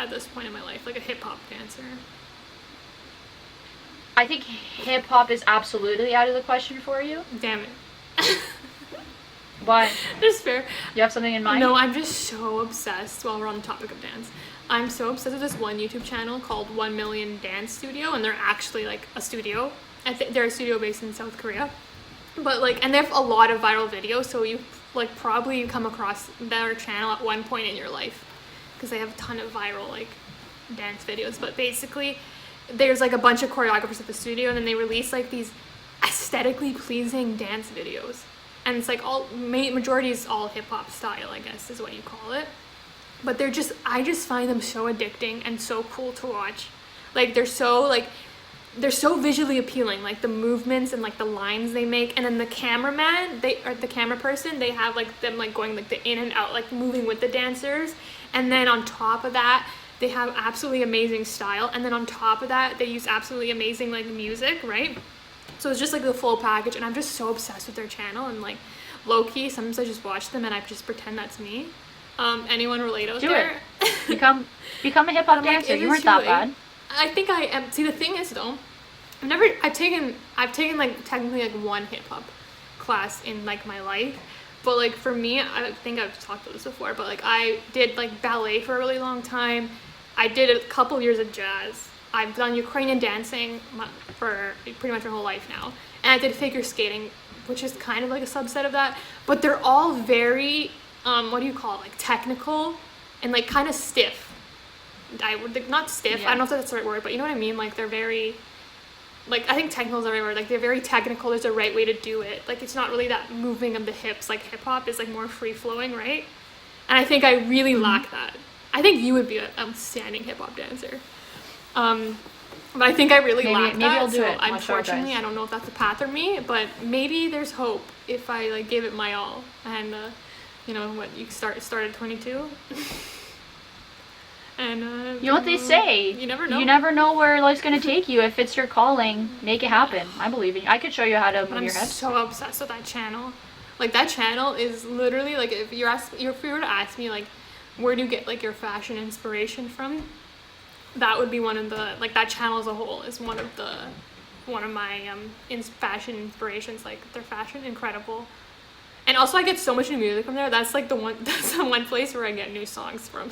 at this point in my life, like a hip hop dancer? I think hip hop is absolutely out of the question for you. Damn it. Why? That's fair. You have something in mind? No, I'm just so obsessed. While we're on the topic of dance, I'm so obsessed with this one YouTube channel called 1 Million Dance Studio, and they're actually like a studio. They're a studio based in South Korea, but like, and they have a lot of viral videos, so you like probably come across their channel at one point in your life, because they have a ton of viral like dance videos. But basically, there's like a bunch of choreographers at the studio, and then they release like these aesthetically pleasing dance videos, and it's like majority is all hip hop style, I guess is what you call it. But I just find them so addicting and so cool to watch. Like they're so visually appealing, like the movements and like the lines they make, and then the cameraman, the camera person, they have like them like going like the in and out, like moving with the dancers, and then on top of that, they have absolutely amazing style, and then on top of that, they use absolutely amazing like music, right? So it's just like the full package, and I'm just so obsessed with their channel, and like low key, sometimes I just watch them and I just pretend that's me. Anyone relate out there? Do it. Become a hip hop dancer. You weren't that bad. I think I am. See, the thing is though, I've taken like technically like one hip hop class in like my life, but like for me, I think I've talked about this before, but like I did like ballet for a really long time. I did a couple years of jazz. I've done Ukrainian dancing for pretty much my whole life now, and I did figure skating, which is kind of like a subset of that, but they're all very what do you call it, like technical and like kind of stiff. Not stiff, yeah. I don't know if that's the right word, but you know what I mean, like they're very, like I think technical is the right word, like they're very technical. There's a right way to do it, like it's not really that moving of the hips, like hip hop is like more free flowing, right? And I think I really lack that. I think you would be an outstanding hip hop dancer, but I think I really lack that. Maybe I'll do it. Unfortunately, I don't know if that's a path for me, but maybe there's hope if I like gave it my all. And you know what, you start at 22. And you know what they say, you never know where life's gonna take you. If it's your calling, make it happen. I believe in you. I could show you how to move your hips. I'm so obsessed with that channel. Like that channel is literally like, if you were to ask me like where do you get like your fashion inspiration from, that would be one of the, like that channel as a whole is one of my fashion inspirations. Like their fashion, incredible. And also I get so much new music from there. That's the one place where I get new songs from.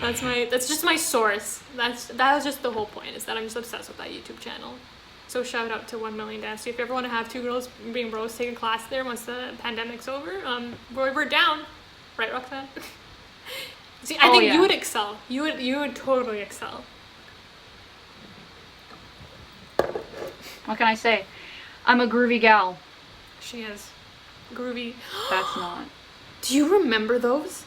That's just my source. That was just the whole point, is that I'm just obsessed with that YouTube channel. So shout out to 1 Million Dance. If you ever want to have 2 Girls Being Bros take a class there once the pandemic's over, we're down, right, Roxanne? See, I think you would excel. You would totally excel. What can I say? I'm a groovy gal. She is groovy. That's not. Do you remember those?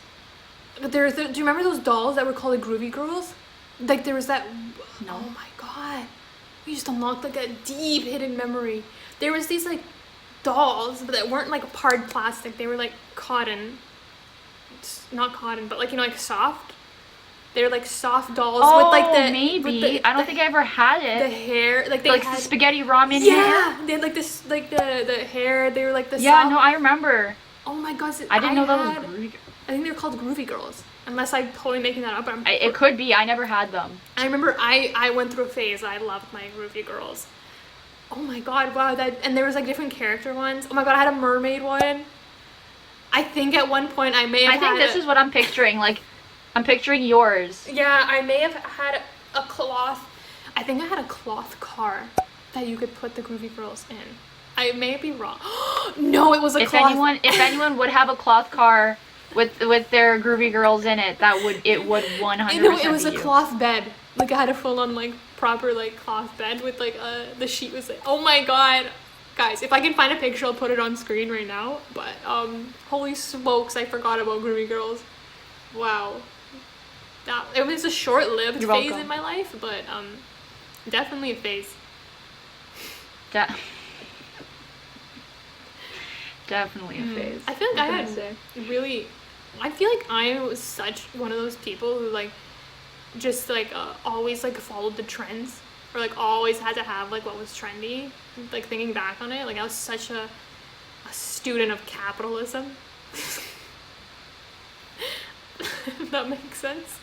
Do you remember those dolls that were called the Groovy Girls? Like there was that. No. Oh my god, we just unlocked like a deep hidden memory. There was these like dolls, but that weren't like hard plastic. They were like cotton. Not cotton, but like, you know, like soft. They were like soft dolls with like the maybe. I don't think I ever had it. The hair, like they like had the spaghetti ramen hair. Yeah, they had like this, like the hair. They were like the. Yeah, soft. No, I remember. Oh my god, I didn't know that was Groovy. I think they're called Groovy Girls, unless I'm totally making that up. It could be. I never had them. I remember I went through a phase. I loved my Groovy Girls. Oh my god, wow, and there was like different character ones. Oh my god, I had a mermaid one. I think at one point I may have I think this is what I'm picturing. Like, I'm picturing yours. Yeah, I may have had a cloth. I think I had a cloth car that you could put the Groovy Girls in. I may be wrong. No, it was a cloth. If anyone would have a cloth car with their Groovy Girls in it, it would 100%. No, it was a cloth bed. Like I had a full on like proper like cloth bed with like the sheet was like, oh my god. Guys, if I can find a picture, I'll put it on screen right now. But holy smokes, I forgot about Groovy Girls. Wow. It was a short-lived phase in my life, but definitely a phase. Definitely a phase. I feel like I feel like I was such one of those people who like just like always like followed the trends, or like always had to have like what was trendy. Like thinking back on it, like I was such a student of capitalism. If that makes sense.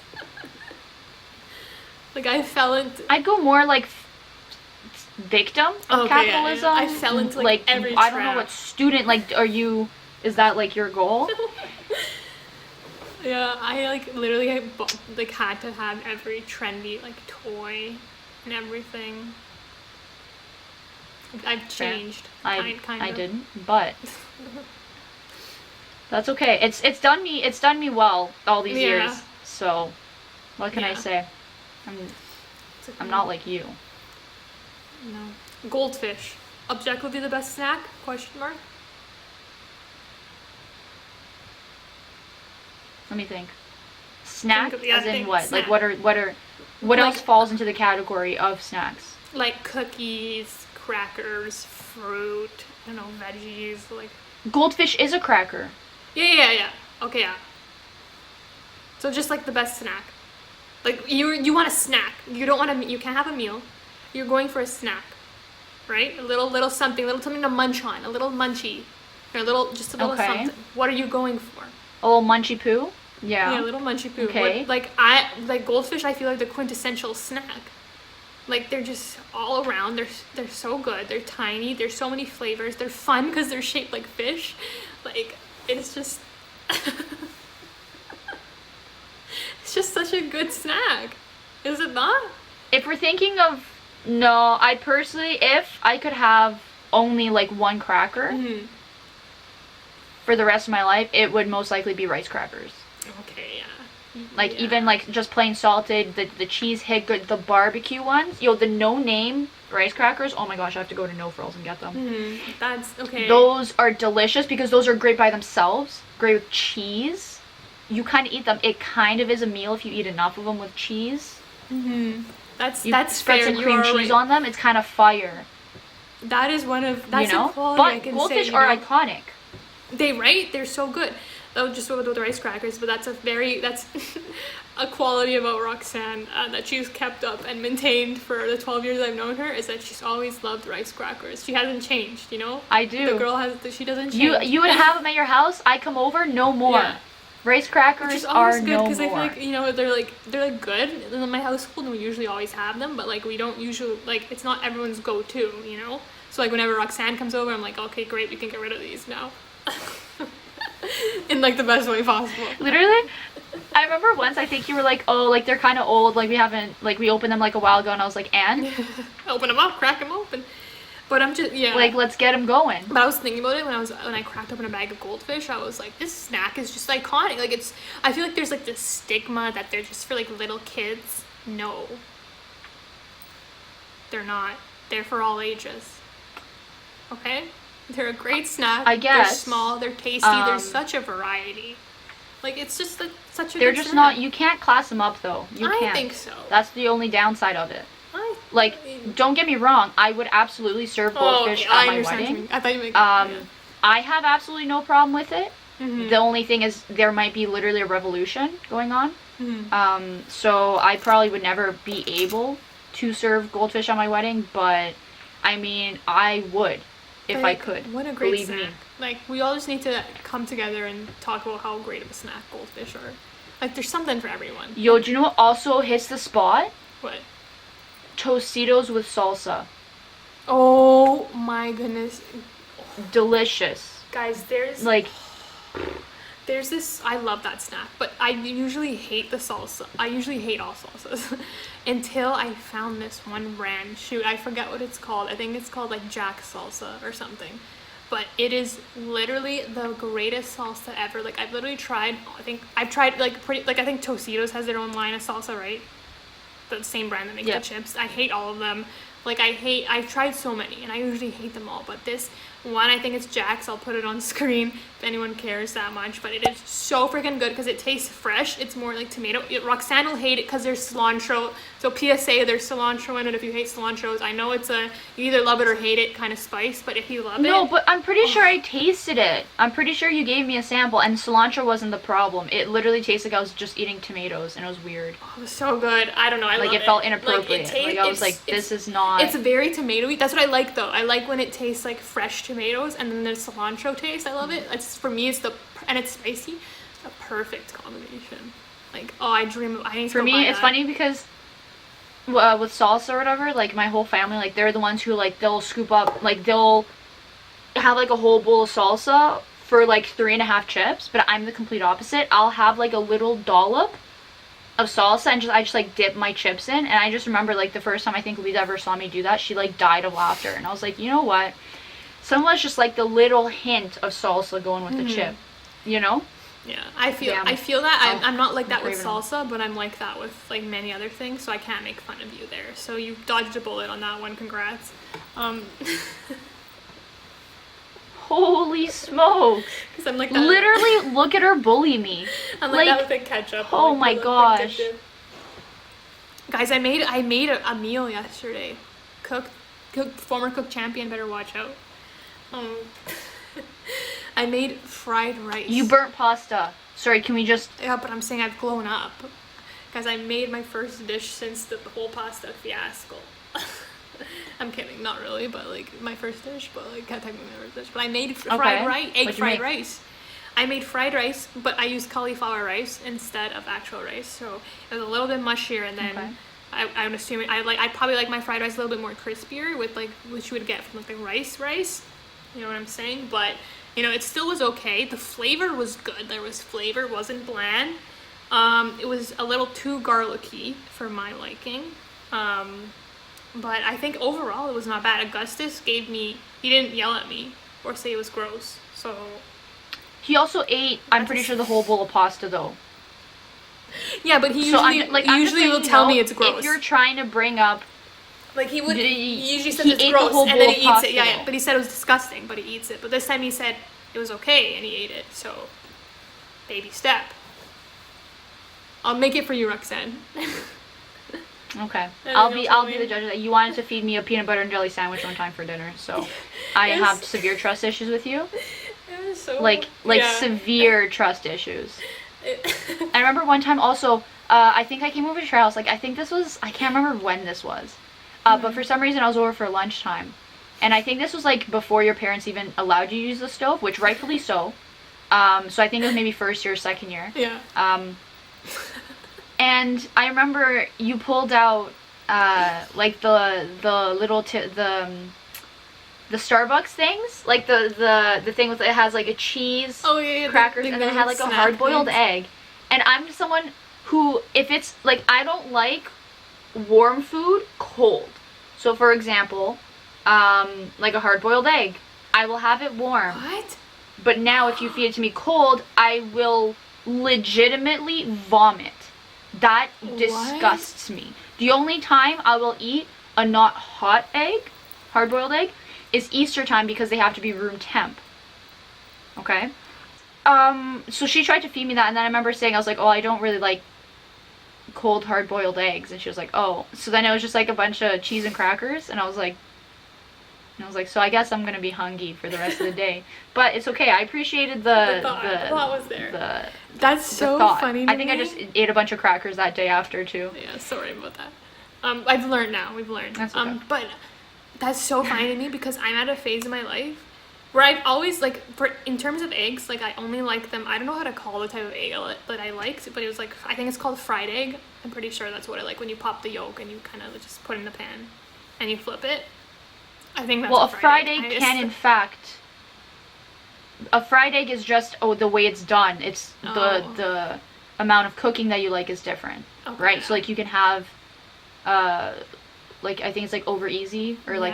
Like I'd go more like victim of capitalism. Yeah. I fell into like every trap. I don't know what student, like, is that like your goal? Yeah, I like literally like had to have every trendy like toy and everything. I've changed. Kind of. I didn't, but that's okay. It's done me well all these years. So what can I say? I'm not like you. No. Goldfish. Objectively the best snack? Question mark. Let me think. Snack as in what? Snack. Like what else falls into the category of snacks? Like cookies, crackers, fruit, I don't know, veggies, like. Goldfish is a cracker. Yeah. Okay, yeah. So just like the best snack. Like you want a snack. You can't have a meal. You're going for a snack, right? A little something to munch on, a little munchie, or a little something. What are you going for? A little munchy poo? Yeah. Yeah, a little munchy poo. Okay. Like goldfish, I feel like the quintessential snack. Like, they're just all around. They're so good. They're tiny. There's so many flavors. They're fun because they're shaped like fish. Like, it's just... it's just such a good snack. Is it not? If we're thinking of... No, I personally, if I could have only, like, one cracker for the rest of my life, it would most likely be rice crackers. Okay, yeah. Like, even, like, just plain salted, the cheese hit good, the barbecue ones. Yo, the no-name rice crackers, oh my gosh, I have to go to No Frills and get them. That's, okay. Those are delicious because those are great by themselves. Great with cheese. You kind of eat them. It kind of is a meal if you eat enough of them with cheese. That's spread fair. some cream cheese on them. It's kind of fire. That is one of, that's a quality but I can goldfish say, are iconic. They're so good. That was just with the rice crackers, but that's a quality about Roxanne that she's kept up and maintained for the 12 years I've known her, is that she's always loved rice crackers. She hasn't changed, you know? I do. The girl she doesn't change. You would have them at your house, I come over, no more. Yeah. Rice crackers are good, no more. Because I feel like, you know, they're good. In my household, we usually always have them, but like we don't usually, like, it's not everyone's go-to, you know? So like whenever Roxanne comes over, I'm like, okay, great, we can get rid of these now. In like the best way possible. Literally, I remember once, I think you were like, oh, like they're kind of old, like we opened them like a while ago, and I was like, and? Open them up, crack them open. But I'm just, yeah. Like, let's get them going. But I was thinking about it when I cracked open a bag of goldfish. I was like, this snack is just iconic. Like, I feel like there's like this stigma that they're just for like little kids. No. They're not. They're for all ages. Okay? They're a great snack. I guess. They're small, they're tasty, there's such a variety. Like, it's just like such a They're good just snack. not, you can't class them up though. You can't. I think so. That's the only downside of it. Like, don't get me wrong, I would absolutely serve goldfish at my wedding. I thought you meant, I have absolutely no problem with it. The only thing is there might be literally a revolution going on. So I probably would never be able to serve goldfish on my wedding, but I mean, I would if I could. What a great believe snack. me. Like, we all just need to come together and talk about how great of a snack goldfish are. Like, there's something for everyone. Yo, do you know what also hits the spot? What? Tostitos with salsa. Oh my goodness. Delicious. Guys, there's this, I love that snack, but I usually hate the salsa. I usually hate all salsas until I found this one brand. Shoot, I forget what it's called. I think it's called like Jack salsa or something. But it is literally the greatest salsa ever. Like, I've literally tried, I think Tostitos has their own line of salsa, right? The same brand that makes the chips. I hate all of them. Like, I've tried so many, and I usually hate them all, but this one, I think it's Jack's. I'll put it on screen if anyone cares that much, but it is so freaking good because it tastes fresh. It's more like tomato. Roxanne will hate it because there's cilantro. So PSA, there's cilantro in it if you hate cilantros. I know it's you either love it or hate it kind of spice, but if you love it... No, but I'm pretty sure I tasted it. I'm pretty sure you gave me a sample, and cilantro wasn't the problem. It literally tasted like I was just eating tomatoes, and it was weird. Oh, it was so good. I don't know. I love it. Like, it felt inappropriate. Like, I was like, this is not... It's very tomatoey. That's what I like, though. I like when it tastes like fresh tomatoes, and then there's cilantro taste. I love it. For me, and it's spicy. It's a perfect combination. Like, oh, I dream of... I need to For me, it's funny because... with salsa or whatever, like, my whole family, like, they're the ones who, like, they'll scoop up, like, they'll have, like, a whole bowl of salsa for, like, 3.5 chips, but I'm the complete opposite. I'll have, like, a little dollop of salsa, and I just, like, dip my chips in, and I just remember, like, the first time I think Lisa ever saw me do that, she, like, died of laughter, and I was like, you know what? Someone's just, like, the little hint of salsa going with the chip, you know? Yeah, I feel that. I'm not like that with salsa, but I'm like that with like many other things, so I can't make fun of you there. So you dodged a bullet on that one. Congrats. Holy smokes! Because I'm like that. Literally, look at her bully me. I'm like that with the ketchup. Oh my gosh! Guys, I made a meal yesterday. Former cook champion better watch out. I made fried rice. You burnt pasta. Sorry, can we just... Yeah, but I'm saying I've grown up. Guys, I made my first dish since the whole pasta fiasco. I'm kidding, not really, but like my first dish, but like technically my first dish. But I made fried rice, egg fried rice. I made fried rice, but I used cauliflower rice instead of actual rice. So it was a little bit mushier, and then I'm assuming I probably like my fried rice a little bit more crispier with like what you would get from like the rice. You know what I'm saying? But you know, it still was okay. The flavor was good. There was flavor, it wasn't bland. It was a little too garlicky for my liking. But I think overall it was not bad. Augustus he didn't yell at me or say it was gross. So he also ate, I'm pretty sure, the whole bowl of pasta though. Yeah, but he usually will tell me it's gross. If you're trying to bring up, like he usually says it's gross and then he eats it. Yeah, but he said it was disgusting, but he eats it. But this time he said it was okay and he ate it. So, baby step. I'll make it for you, Roxanne. Okay, I'll be the judge of that. You wanted to feed me a peanut butter and jelly sandwich one time for dinner, so I have severe trust issues with you. It was so severe trust issues. I remember one time also, I think I came over to your house, like I can't remember when this was, but for some reason I was over for lunchtime, and I think this was like before your parents even allowed you to use the stove, which rightfully so, so I think it was maybe first year or second year. Yeah. And I remember you pulled out, like the little, the Starbucks things, like the thing with it has like a cheese, crackers, and then it had like a hard-boiled egg. And I'm someone who, if it's like, I don't like warm food cold. So for example, like a hard-boiled egg, I will have it warm. What? But now if you feed it to me cold, I will legitimately vomit. That disgusts me. The only time I will eat a not hot egg, hard-boiled egg, is Easter time because they have to be room temp. Okay? So she tried to feed me that, and then I remember saying, I was like, oh, I don't really like cold hard-boiled eggs, and she was like, oh. So then it was just like a bunch of cheese and crackers, and I was like, so I guess I'm gonna be hungry for the rest of the day. But it's okay. I appreciated the thought was there. That's so funny to me. I just ate a bunch of crackers that day after too. Yeah, sorry about that. I've learned now. We've learned. That's okay. But that's so funny to me because I'm at a phase in my life where I've always in terms of eggs, like I only like them. I don't know how to call the type of egg that I liked, but it was like, I think it's called fried egg. I'm pretty sure that's what I like, when you pop the yolk and you kind of just put it in the pan and you flip it. I think that's a fried egg can in fact. A fried egg is just the way it's done. It's the amount of cooking that you like is different, right? So like you can have, like I think it's like over easy or like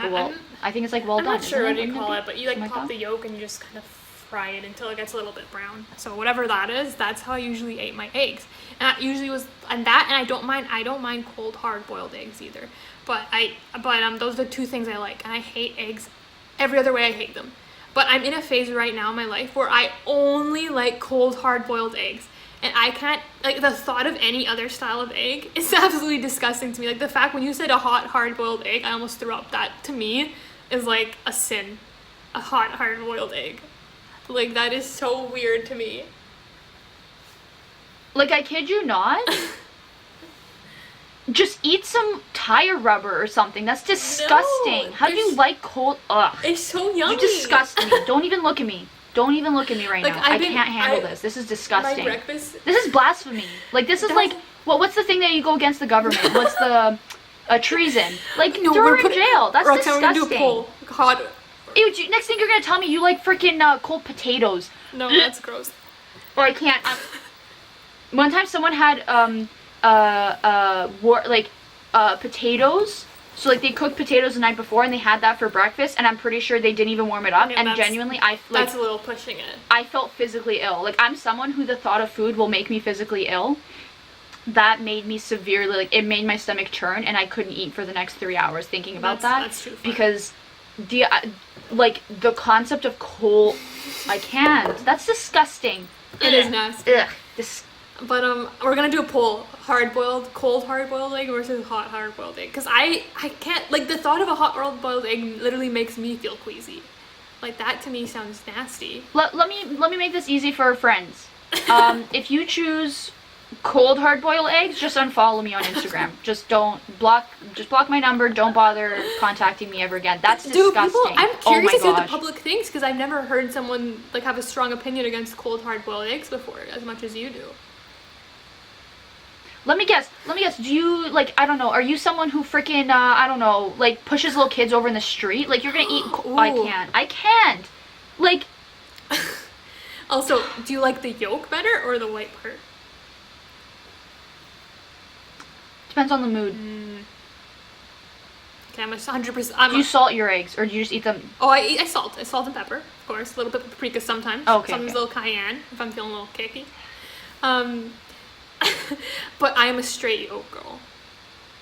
I think it's like well done. I'm not sure what you call it, but you like pop the yolk and you just kind of fry it until it gets a little bit brown. So whatever that is, that's how I usually ate my eggs. And that usually was and I don't mind cold hard boiled eggs either. But those are the two things I like, and I hate eggs every other way. I hate them. But I'm in a phase right now in my life where I only like cold hard-boiled eggs, and I can't, like, the thought of any other style of egg is absolutely disgusting to me. Like, the fact when you said a hot hard-boiled egg, I almost threw up. That to me is like a sin. A hot hard-boiled egg, like, that is so weird to me. Like, I kid you not. Just eat some tire rubber or something. That's disgusting. No, how do you like cold? Ugh. It's so yummy. You disgust me. Don't even look at me. Don't even look at me right now. I can't handle this. This is disgusting. My breakfast. This is blasphemy. Like, this is like, what's the thing that you go against the government? What's the treason? Like, throw her in jail. That's disgusting. We're gonna do a poll. God. Ew, next thing you're gonna tell me you like freaking cold potatoes. No, that's gross. Or I can't. One time someone had potatoes. So like they cooked potatoes the night before and they had that for breakfast, and I'm pretty sure they didn't even warm it up. And genuinely, that's a little pushing it. I felt physically ill. Like, I'm someone who the thought of food will make me physically ill. That made me severely, like, it made my stomach churn, and I couldn't eat for the next 3 hours thinking about that. That's true. Because the concept of cold, I can't. That's disgusting. It is nasty. Ugh. But we're gonna do a poll: cold hard-boiled egg versus hot hard-boiled egg. Cause I can't, like, the thought of a hot hard-boiled egg literally makes me feel queasy. Like, that to me sounds nasty. Let me make this easy for our friends. If you choose cold hard-boiled eggs, just unfollow me on Instagram. Just block my number. Don't bother contacting me ever again. That's disgusting. I'm curious to see what the public thinks, because I've never heard someone like have a strong opinion against cold hard-boiled eggs before as much as you do. Let me guess. Do you, like, I don't know, are you someone who freaking, I don't know, like, pushes little kids over in the street? Like, you're gonna eat... I can't. Like... Also, do you like the yolk better or the white part? Depends on the mood. Okay, I'm 100%... Do you salt your eggs, or do you just eat them? Oh, I salt. I salt and pepper, of course. A little bit of paprika sometimes. Oh, okay, Sometimes a little cayenne, if I'm feeling a little kicky. But I am a straight yolk girl.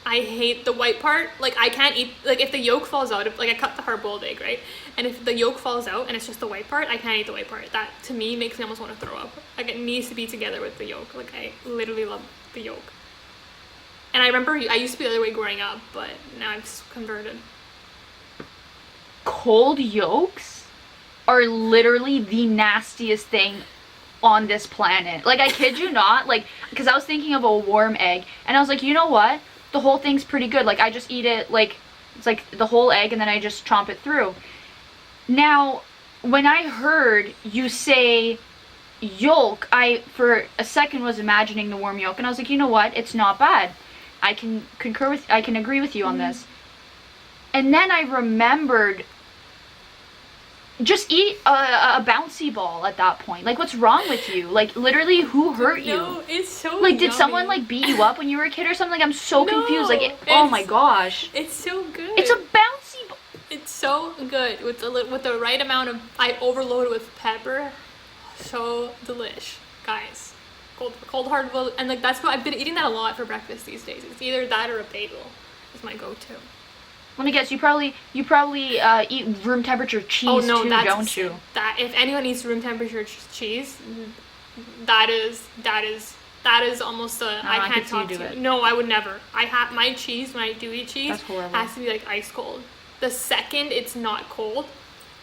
I hate the white part. Like, I can't eat... Like, if the yolk falls out... Like, I cut the hard-boiled egg, right? And if the yolk falls out and it's just the white part, I can't eat the white part. That, to me, makes me almost want to throw up. Like, it needs to be together with the yolk. Like, I literally love the yolk. And I remember I used to be the other way growing up, but now I've converted. Cold yolks are literally the nastiest thing on this planet. Like, I kid you not. Like, because I was thinking of a warm egg, and I was like, you know what? The whole thing's pretty good. Like, I just eat it, like, it's like the whole egg, and then I just chomp it through. Now, when I heard you say yolk, I, for a second, was imagining the warm yolk, and I was like, you know what? It's not bad. I can agree with you on this. And then I remembered, just eat a bouncy ball at that point. Like, what's wrong with you? Like, literally, who hurt you? No, it's so like, did yummy. Someone, like, beat you up when you were a kid or something? Like, I'm so confused. Like, oh my gosh. It's so good. It's a bouncy ball. It's so good with the right amount of... I overload it with pepper. So delish, guys. Cold hard boiled, and like that's what I've been eating that a lot for breakfast these days. It's either that or a bagel is my go-to. Let me guess, you probably eat room temperature cheese too, don't you? That if anyone eats room temperature cheese, that is almost a I can't talk to you. No, I would never. I have my cheese when I do eat cheese has to be like ice cold. The second it's not cold,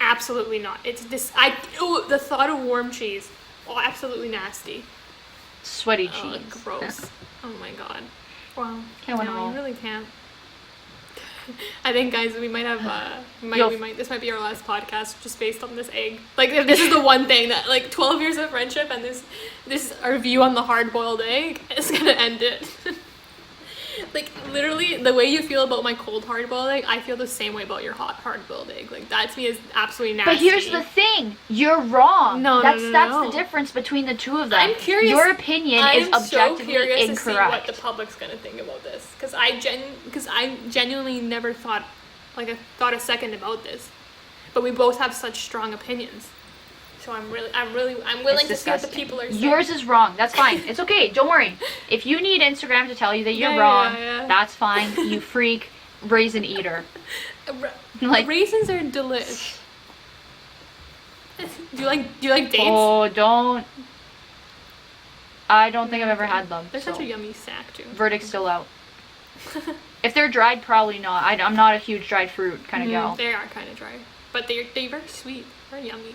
absolutely not. It's this the thought of warm cheese, absolutely nasty. Sweaty cheese. Gross. Oh my god. Wow. Can't win you really can't. I think, guys, we might have this might be our last podcast just based on this egg. Like, if this is the one thing that, like, 12 years of friendship and this our view on the hard-boiled egg is gonna end it. Like, literally, the way you feel about my cold hard-boiled egg, I feel the same way about your hot hard-boiled egg. Like, that to me is absolutely nasty. But here's the thing. You're wrong. That's the difference between the two of them. I'm curious. Your opinion is objectively incorrect. To see what the public's going to think about this. Because I genuinely never thought a second about this. But we both have such strong opinions. So I'm willing to see what the people are saying. Yours is wrong. That's fine. It's okay. Don't worry. If you need Instagram to tell you that you're wrong, that's fine. You freak raisin eater. Like, raisins are delish. Do you like dates? Oh, don't. I don't think I've ever had them. They're such a yummy snack too. Verdict's still out. If they're dried, probably not. I'm not a huge dried fruit kind of gal. They are kind of dry, but they're very sweet. Very yummy.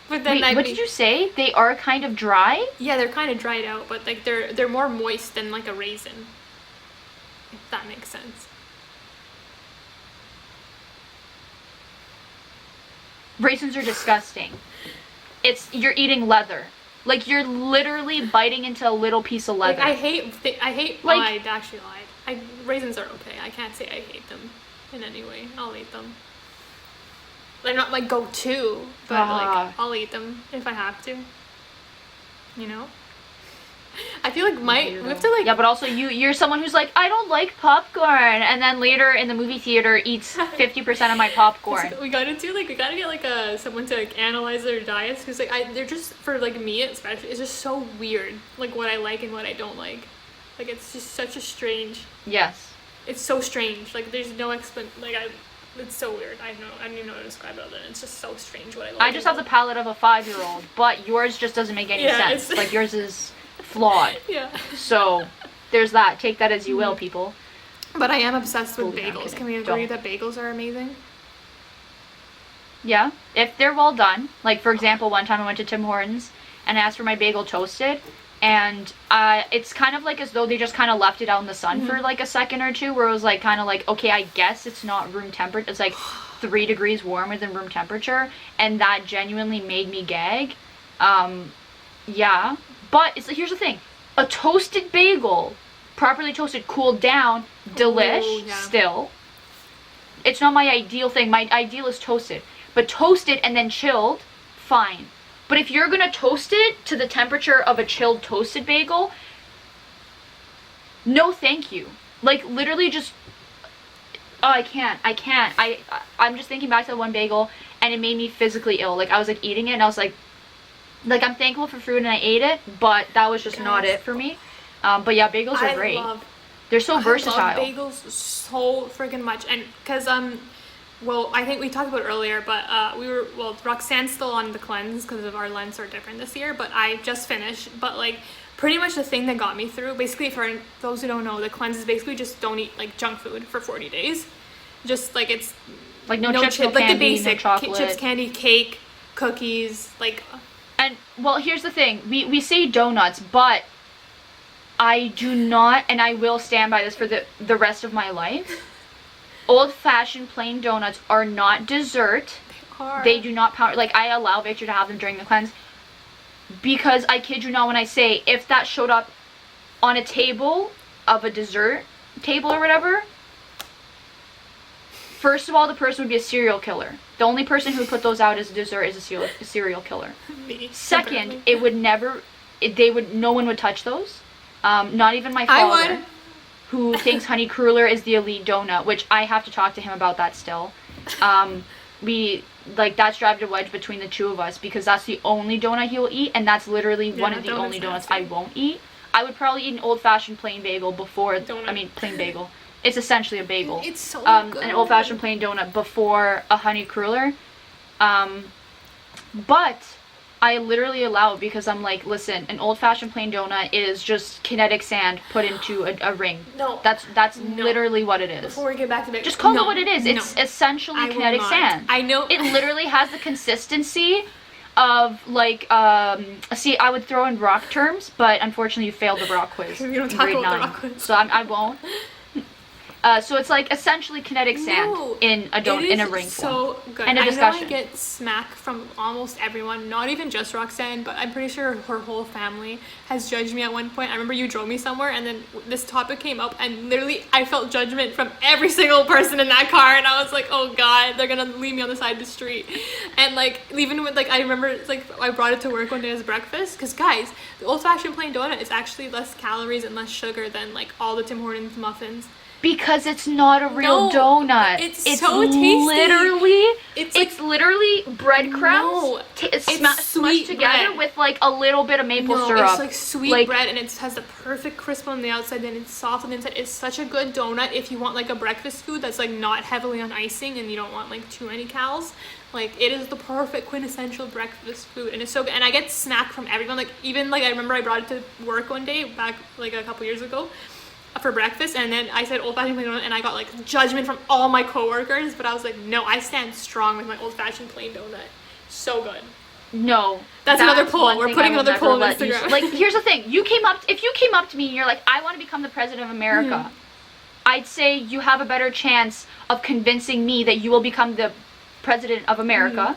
But then wait, what did you say? They are kind of dry? Yeah, they're kind of dried out, but like they're more moist than like a raisin. If that makes sense. Raisins are disgusting. You're eating leather. Like, you're literally biting into a little piece of leather. Like, I hate. Like, I actually lied. Raisins are okay. I can't say I hate them in any way. I'll eat them. They're not my go-to, but like I'll eat them if I have to. You know? I feel like we have to like... Yeah, but also you're someone who's like, I don't like popcorn, and then later in the movie theater eats 50% of my popcorn. We gotta get like someone to like analyze their diets, because like they're just, for like me especially, it's just so weird, like what I like and what I don't like. Like, it's just such a strange... Yes. It's so strange. Like, there's no it's so weird. I don't even know how to describe it other than it's just so strange what I like. I just have the palate of a 5-year-old, but yours just doesn't make any sense. Like, yours is flawed. Yeah. So, there's that. Take that as you will, people. But I am obsessed with bagels. Can we agree that bagels are amazing? Yeah. If they're well done. Like, for example, one time I went to Tim Hortons and I asked for my bagel toasted. And it's kind of like as though they just kind of left it out in the sun for like a second or two, where it was like kind of like, okay, I guess it's not room temperature. It's like 3 degrees warmer than room temperature, and that genuinely made me gag. Yeah, but here's the thing. A toasted bagel, properly toasted, cooled down, delish, still. It's not my ideal thing. My ideal is toasted. But toasted and then chilled, fine. But if you're gonna toast it to the temperature of a chilled toasted bagel, no thank you. Like, literally just, oh, I can't. I'm just thinking back to the one bagel, and it made me physically ill. Like, I was, like, eating it, and I was, like, I'm thankful for food, and I ate it, but that was just not it for me. But yeah, bagels are great. They're so versatile. I love bagels so freaking much, and because, well, I think we talked about it earlier, but Roxanne's still on the cleanse because of our Lents are different this year, but I just finished, but, like, pretty much the thing that got me through, basically, for those who don't know, the cleanse is basically just don't eat, like, junk food for 40 days. Just, like, it's... Like, no chips, no candy, like, the basic, no chocolate. Chips, candy, cake, cookies, like... And, well, here's the thing. We say donuts, but I do not, and I will stand by this for the rest of my life. Old-fashioned plain donuts are not dessert. They are. They do not power... Like, I allow Victor to have them during the cleanse. Because I kid you not when I say, if that showed up on a table of a dessert table or whatever, first of all, the person would be a serial killer. The only person who would put those out as a dessert is a serial killer. Me. Second, apparently. it would never, no one would touch those. Not even my father, I would. who thinks honey cruller is the elite donut, which I have to talk to him about that still. That's driving a wedge between the two of us, because that's the only donut he will eat, and that's literally one of the only donuts I won't eat. I would probably eat an old-fashioned plain bagel before, plain bagel. It's essentially a bagel. It's so good. An old-fashioned plain donut before a honey cruller. But I literally allow it because I'm like, listen, an old-fashioned plain donut is just kinetic sand put into a ring. No. That's literally what it is. Before we get back to bagels. Just call it what it is. It's essentially kinetic sand. I know. It literally has the consistency of, like, see, I would throw in rock terms, but unfortunately you failed the rock quiz. We don't talk about the rock quiz. So I won't. So it's like essentially kinetic sand in a donut, in a ring form. So good. And a discussion. I know I get smack from almost everyone, not even just Roxanne, but I'm pretty sure her whole family has judged me at one point. I remember you drove me somewhere, and then this topic came up, and literally I felt judgment from every single person in that car, and I was like, oh god, they're gonna leave me on the side of the street. And like, even with, like, I remember, like, I brought it to work one day as breakfast, because guys, the old-fashioned plain donut is actually less calories and less sugar than, like, all the Tim Hortons muffins. Because it's not a real donut. It's so tasty. It's literally breadcrumbs smushed together with like a little bit of maple syrup. It's like sweet bread, and it has the perfect crisp on the outside, and it's soft on the inside. It's such a good donut if you want like a breakfast food that's like not heavily on icing and you don't want like too many calories. Like, it is the perfect quintessential breakfast food, and it's so good. And I get smack from everyone. Like, even like I remember I brought it to work one day back like a couple years ago for breakfast, and then I said old-fashioned plain donut, and I got like judgment from all my coworkers, but I was like, no, I stand strong with my old-fashioned plain donut. So good. No, that's another poll. We're putting another poll on Instagram. Like, here's the thing: if you came up to me and you're like, I want to become the president of America, I'd say you have a better chance of convincing me that you will become the president of America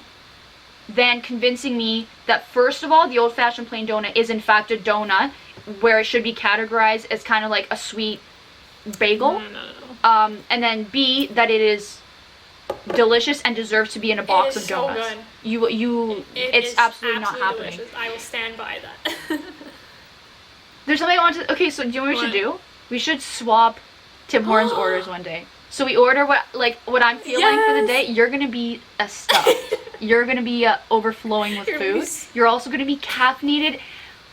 than convincing me that, first of all, the old-fashioned plain donut is in fact a donut, where it should be categorized as kind of like a sweet bagel. No. And then B, that it is delicious and deserves to be in a box of donuts. So good. It's absolutely not happening. Delicious. I will stand by that. There's something I want to. Okay, so do you know what we should do? We should swap Tim Hortons orders one day. So we order what I'm feeling for the day. You're gonna be a stuff. You're gonna be overflowing with food. You're also gonna be caffeinated.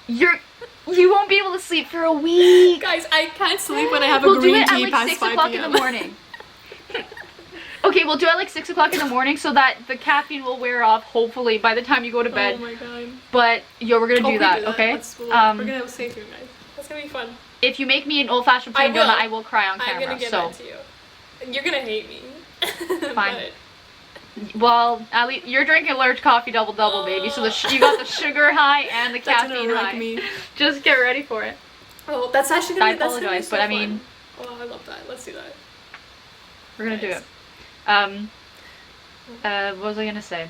You won't be able to sleep for a week. Guys, I can't sleep when I have a green tea past 5 p.m. We'll do it at like 6 o'clock in the morning. Okay, we'll do it at like 6 o'clock in the morning so that the caffeine will wear off, hopefully, by the time you go to bed. Oh my god. But, we're gonna do that, okay? We're gonna stay tuned, guys. That's gonna be fun. If you make me an old-fashioned plain donut, I will cry on camera. I'm gonna give that to you. You're gonna hate me. Fine. Well, at least you're drinking large coffee double baby. So you got the sugar high and the caffeine high. Me. Just get ready for it. Oh, that's actually gonna be. I apologize, but I mean. Oh, I love that. Let's do that. We're gonna do it. What was I gonna say?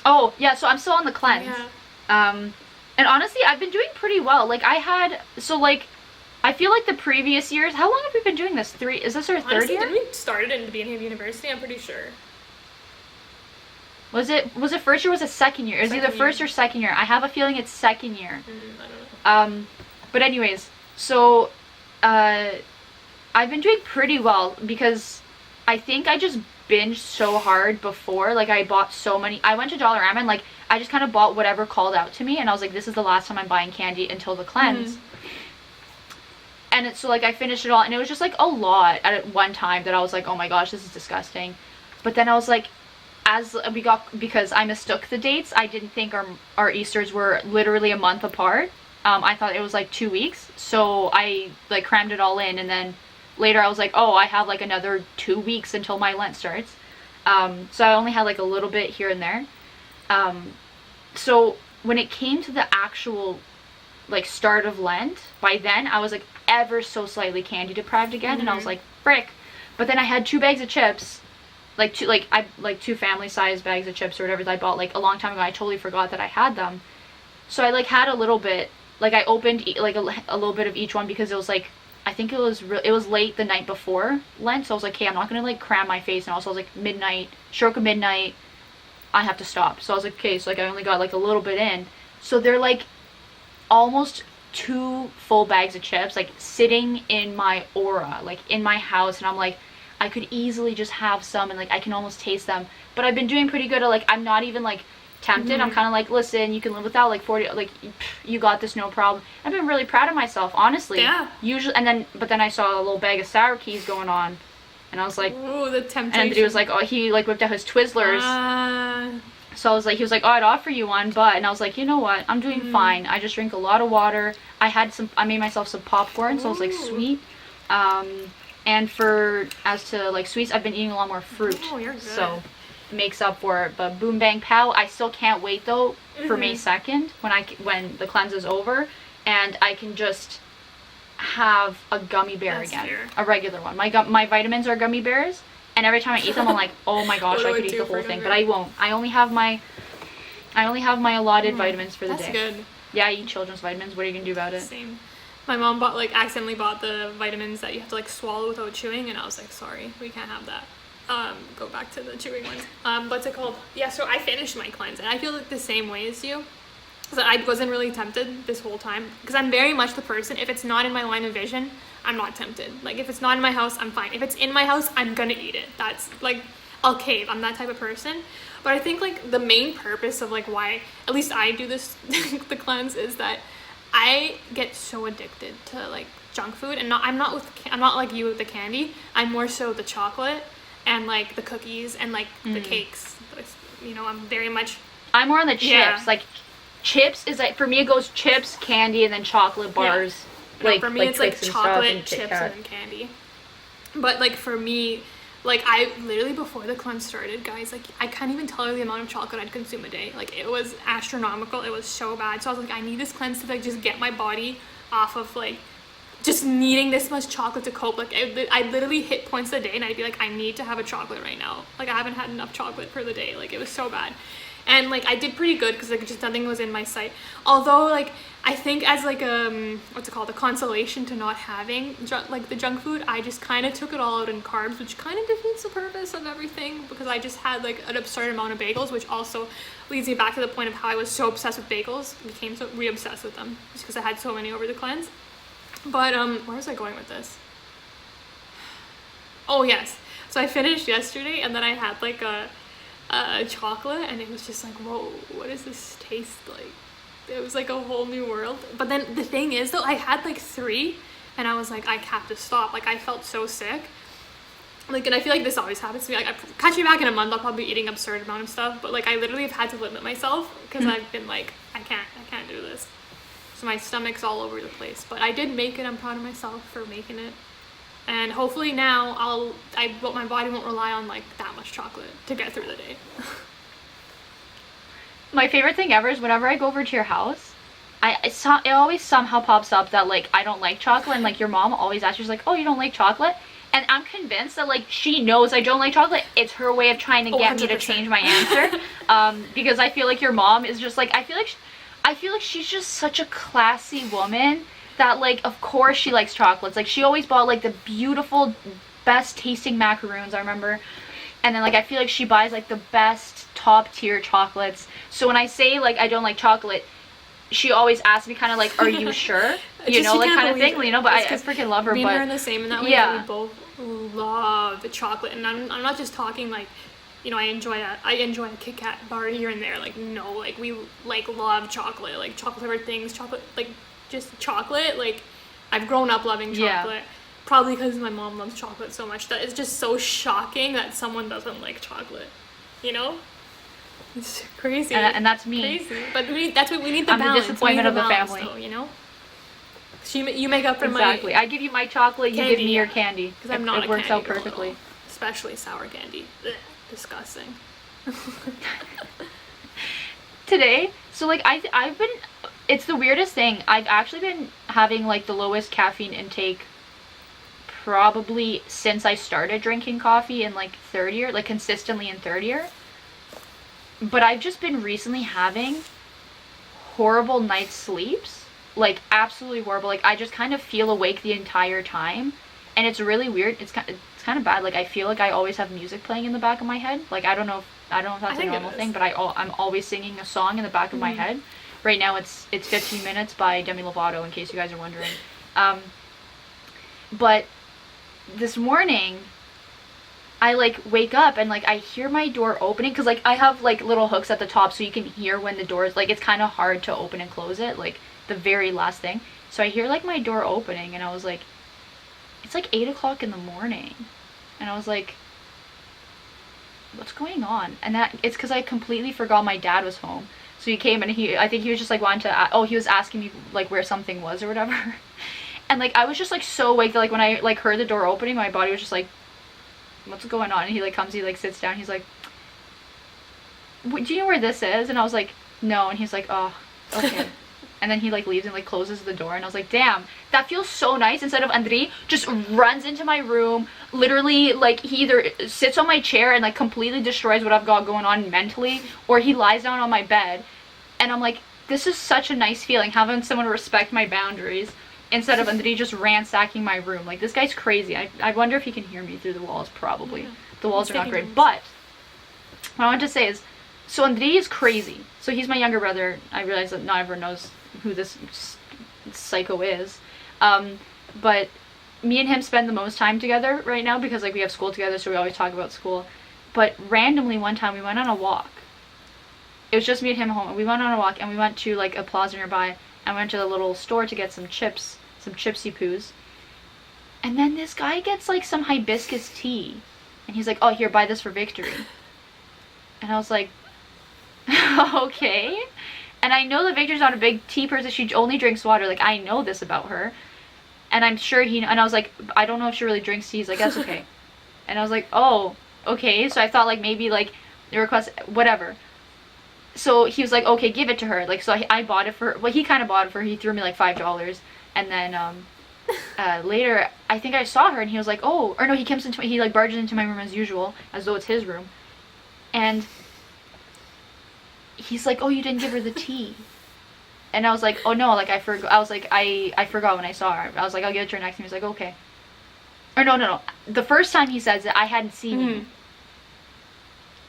Oh yeah, so I'm still on the cleanse. Yeah. And honestly, I've been doing pretty well. Like, I feel like the previous years, how long have we been doing this? Is this our third year? Didn't we started in the beginning of university? I'm pretty sure. Was it first year or was it second year? It was either first or second year. I have a feeling it's second year. I don't know. But anyways, so, I've been doing pretty well because I think I just binged so hard before. Like, I bought so many. I went to Dollarama and, like, I just kind of bought whatever called out to me. And I was like, this is the last time I'm buying candy until the cleanse. And it's so, like, I finished it all. And it was just, like, a lot at one time that I was like, oh my gosh, this is disgusting. But then I was like, because I mistook the dates, I didn't think our Easters were literally a month apart. I thought it was like 2 weeks, so I like crammed it all in, and then later I was like, oh, I have like another 2 weeks until my Lent starts. So I only had like a little bit here and there. So when it came to the actual like start of Lent, by then I was like ever so slightly candy deprived again, and I was like, frick. But then I had 2 bags of chips. Like two family size bags of chips or whatever that I bought like a long time ago. I totally forgot that I had them. So I like had a little bit, like I opened like a little bit of each one because it was like, I think it was late the night before Lent. So I was like, hey, I'm not going to like cram my face. And also I was like stroke of midnight, I have to stop. So I was like, okay, so like I only got like a little bit in. So they're like almost 2 full bags of chips like sitting in my aura, like in my house. And I'm like, I could easily just have some and like I can almost taste them. But I've been doing pretty good at like, I'm not even like tempted. I'm kind of like, listen, you can live without like 40, like you got this, no problem. I've been really proud of myself, honestly. Yeah. Usually, but then I saw a little bag of sour keys going on, and I was like, ooh, the temptation. And he was like, oh, he like whipped out his Twizzlers. So I was like, he was like, oh, I'd offer you one, but, and I was like, you know what, I'm doing fine. I just drink a lot of water. I made myself some popcorn, so it was like sweet. And as to like sweets, I've been eating a lot more fruit. Oh, you're good. So it makes up for it. But boom bang pow, I still can't wait though for May 2nd when the cleanse is over and I can just have a gummy bear again. Fair. A regular one. My vitamins are gummy bears, and every time I eat them I'm like, oh my gosh, I could eat the whole thing, but I won't. I only have my allotted vitamins for the day. That's good. Yeah, I eat children's vitamins. What are you gonna do about it? Same. My mom accidentally bought the vitamins that you have to like swallow without chewing, and I was like, sorry, we can't have that. Go back to the chewing ones. What's it called? Yeah, so I finished my cleanse, and I feel like the same way as you. So I wasn't really tempted this whole time, because I'm very much the person, if it's not in my line of vision, I'm not tempted. Like, if it's not in my house, I'm fine. If it's in my house, I'm gonna eat it. That's, like, I'll cave. I'm that type of person. But I think, like, the main purpose of, like, why, at least I do this, the cleanse, is that I get so addicted to, like, junk food. And I'm not like you with the candy. I'm more so the chocolate and, like, the cookies and, like, the cakes. You know, I'm more on the chips. Yeah. Like, chips is, like, for me, it goes chips, candy, and then chocolate bars. Yeah. Like, for me, it's, like, chocolate, chips, and then candy. But, like, for me, like, I literally, before the cleanse started, guys, like, I can't even tell you the amount of chocolate I'd consume a day. Like, it was astronomical. It was so bad. So I was like, I need this cleanse to, like, just get my body off of, like, just needing this much chocolate to cope. Like, I literally hit points a day, and I'd be like, I need to have a chocolate right now. Like, I haven't had enough chocolate for the day. Like, it was so bad. And, like, I did pretty good, because, like, just nothing was in my sight. Although, like, I think as, like, what's it called, a consolation to not having, like, the junk food, I just kind of took it all out in carbs, which kind of defeats the purpose of everything, because I just had, like, an absurd amount of bagels, which also leads me back to the point of how I was so obsessed with bagels, became so re-obsessed with them, just because I had so many over the cleanse. But, where was I going with this? Oh, yes. So I finished yesterday, and then I had, like, a chocolate, and it was just like, whoa, what does this taste like? It was like a whole new world. But then the thing is, though, I had like 3, and I was like, I have to stop. Like, I felt so sick. Like, and I feel like this always happens to me. Like, catch me back in a month, I'll probably be eating an absurd amount of stuff, but like, I literally have had to limit myself, because I've been like, I can't do this. So my stomach's all over the place. But I did make it. I'm proud of myself for making it. And hopefully now my body won't rely on like that much chocolate to get through the day. My favorite thing ever is whenever I go over to your house, it always somehow pops up that like I don't like chocolate, and like your mom always asks, she's like, oh, you don't like chocolate? And I'm convinced that like she knows I don't like chocolate. It's her way of trying to get 100%. Me to change my answer. Because I feel like your mom is just like, I I feel like she's just such a classy woman that, like, of course she likes chocolates. Like, she always bought, like, the beautiful, best tasting macaroons, I remember. And then, like, I feel like she buys, like, the best top tier chocolates. So when I say, like, I don't like chocolate, she always asks me kind of like, are you sure? You know, like, kind of thing, you know, but I freaking love her. Me but and her are the same in that way, that we both love the chocolate. And I'm not just talking, like, you know, I enjoy a Kit Kat bar here and there. Like, no, like, we, like, love chocolate. Like, chocolate flavored things, chocolate, like, just chocolate. Like, I've grown up loving chocolate. Yeah. Probably because my mom loves chocolate so much that it's just so shocking that someone doesn't like chocolate, you know? It's crazy. And that's me. Crazy. But that's what we need, the balance. I'm the disappointment of the family. Though, you know? You make up for exactly. I give you my chocolate, you give me your candy. Because I'm not it works out perfectly. Especially sour candy. Ugh, disgusting. Today, so, like, I've been, it's the weirdest thing. I've actually been having, like, the lowest caffeine intake probably since I started drinking coffee in, like, third year, like, consistently in third year. But I've just been recently having horrible night sleeps, like, absolutely horrible. Like, I just kind of feel awake the entire time, and it's really weird. It's kind of bad. Like, I feel like I always have music playing in the back of my head. Like, I don't know if that's a normal thing, but I'm always singing a song in the back of my head. Right now it's 15 Minutes by Demi Lovato, in case you guys are wondering. But this morning, I, like, wake up and, like, I hear my door opening, because, like, I have, like, little hooks at the top so you can hear when the door is, like, it's kind of hard to open and close it, like, the very last thing. So I hear, like, my door opening, and I was like, it's, like, 8 o'clock in the morning. And I was like, what's going on? And it's because I completely forgot my dad was home. So he came, and I think he was just, like, wanting to, he was asking me, like, where something was or whatever. And, like, I was just, like, so awake that, like, when I, like, heard the door opening, my body was just, like, what's going on? And he, like, comes, he, like, sits down, he's like, do you know where this is? And I was like, no. And he's like, oh, okay. And then he, like, leaves and, like, closes the door, and I was like, damn, that feels so nice. Instead of Andrei just runs into my room, literally, like, he either sits on my chair and, like, completely destroys what I've got going on mentally, or he lies down on my bed, and I'm like, this is such a nice feeling, having someone respect my boundaries, instead of Andrei just ransacking my room. Like, this guy's crazy. I wonder if he can hear me through the walls. Probably. The walls are not great. But what I want to say is, so Andrei is crazy. So he's my younger brother. I realize that not everyone knows who this psycho is. But me and him spend the most time together right now because, like, we have school together, so we always talk about school. But randomly one time we went on a walk. It was just me and him at home. We went on a walk, and we went to, like, a plaza nearby, and went to the little store to get some chips. Some chipsy poos. And then this guy gets, like, some hibiscus tea. And he's like, oh, here, buy this for Victory. And I was like, okay. And I know that Victory's not a big tea person. She only drinks water. Like, I know this about her. And I'm sure and I was like, I don't know if she really drinks tea. He's like, that's okay. And I was like, oh, okay. So I thought, like, maybe, like, the request, whatever. So he was like, okay, give it to her. Like, so I bought it for her. Well, he kind of bought it for her. He threw me, like, $5. And then, later, I think I saw her, and he was like, oh, or no, he like, barges into my room as usual, as though it's his room, and he's like, oh, you didn't give her the tea, and I was like, oh, no, like, I forgot, I was like, I forgot when I saw her, I was like, I'll give it to her next, and he was like, okay, or no, the first time he says it, I hadn't seen him,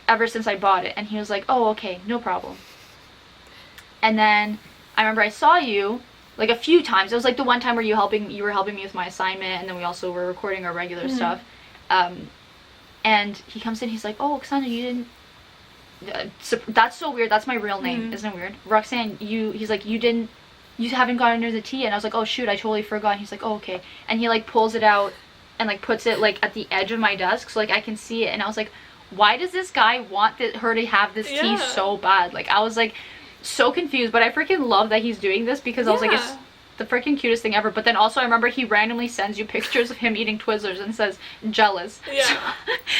ever since I bought it, and he was like, oh, okay, no problem, and then, I remember I saw you, like, a few times. It was, like, the one time where you were helping me with my assignment, and then we also were recording our regular stuff. And he comes in, he's like, oh, Oksana, you didn't... that's so weird. That's my real name. Isn't it weird? Roxanne, he's like, you haven't gotten her the tea. And I was like, oh, shoot, I totally forgot. And he's like, oh, okay. And he, like, pulls it out and, like, puts it, like, at the edge of my desk so, like, I can see it. And I was like, why does this guy want her to have this tea so bad? Like, I was, like... so confused, but I freaking love that he's doing this because I was like, it's the freaking cutest thing ever. But then also I remember he randomly sends you pictures of him eating Twizzlers and says jealous.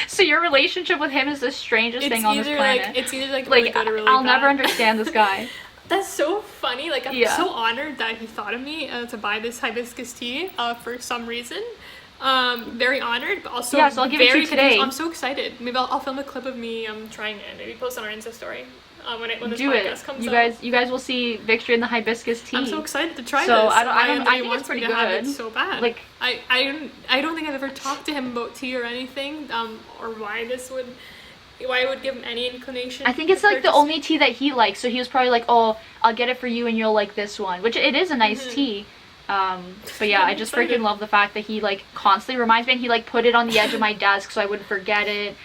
So your relationship with him is the strangest thing on this planet. Like, it's either like really good or really I'll bad. never understand this guy. That's so funny. Like, I'm so honored that he thought of me to buy this hibiscus tea for some reason. Very honored, but also so I'll give it to you today. I'm so excited. Maybe I'll film a clip of me trying it and maybe post on our Insta story. when this do podcast it. comes You guys will see Victory in the hibiscus tea. I'm so excited to try this. So I think it's pretty good. Have it so bad. Like I don't think I've ever talked to him about tea or anything, or why it would give him any inclination. I think it's like the only tea that he likes. So he was probably like, oh, I'll get it for you and you'll like this one, which it is a nice tea. But yeah, I just freaking love the fact that he like constantly reminds me, and he like put it on the edge of my desk so I wouldn't forget it.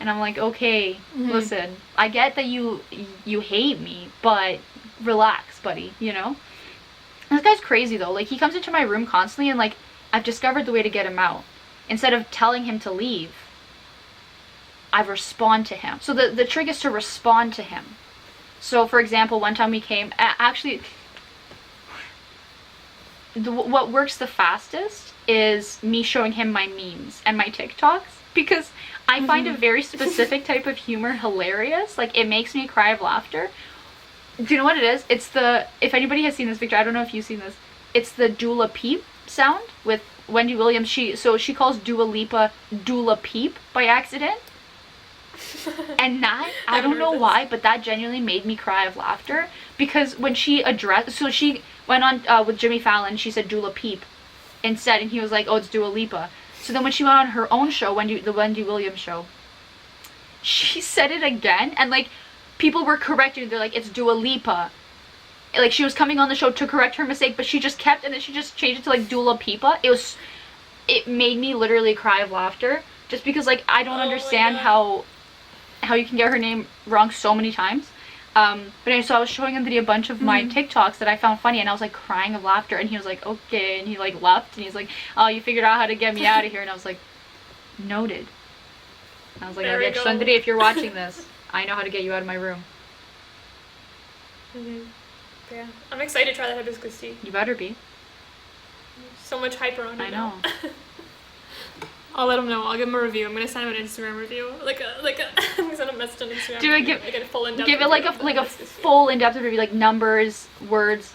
And I'm like, okay, listen, I get that you hate me, but relax, buddy, you know? This guy's crazy though. Like, he comes into my room constantly, and like, I've discovered the way to get him out. Instead of telling him to leave, I respond to him. So the trick is to respond to him. So for example, one time we came, actually, what works the fastest is me showing him my memes and my TikToks, because I find a very specific type of humor hilarious. Like, it makes me cry of laughter. Do you know what it is? It's if anybody has seen this, Victor, I don't know if you've seen this. It's the Dula Peep sound with Wendy Williams. She calls Dua Lipa Dula Peep by accident. And that, I don't know why, but that genuinely made me cry of laughter, because when she she went on with Jimmy Fallon, she said Dula Peep instead, and he was like, oh, it's Dua Lipa. So then when she went on her own show, the Wendy Williams show, she said it again, and like, people were correcting her. They're like, it's Dua Lipa. Like, she was coming on the show to correct her mistake, but she just kept, and then she just changed it to like Dula Pipa. It made me literally cry of laughter, just because like, I don't understand how you can get her name wrong so many times. But anyway, so I was showing him a bunch of my TikToks that I found funny, and I was like crying of laughter, and he was like, okay, and he like left, and he's like, oh, you figured out how to get me out of here, and I was like, noted. And I was like, Sunday, if you're watching this, I know how to get you out of my room. Yeah, I'm excited to try that hibiscus tea. You better be. So much hype around it. I know. I'll let him know. I'll give him a review. I'm gonna send him an Instagram review. I'm gonna send him a message on Instagram. Give it like a full in-depth review, like numbers, words.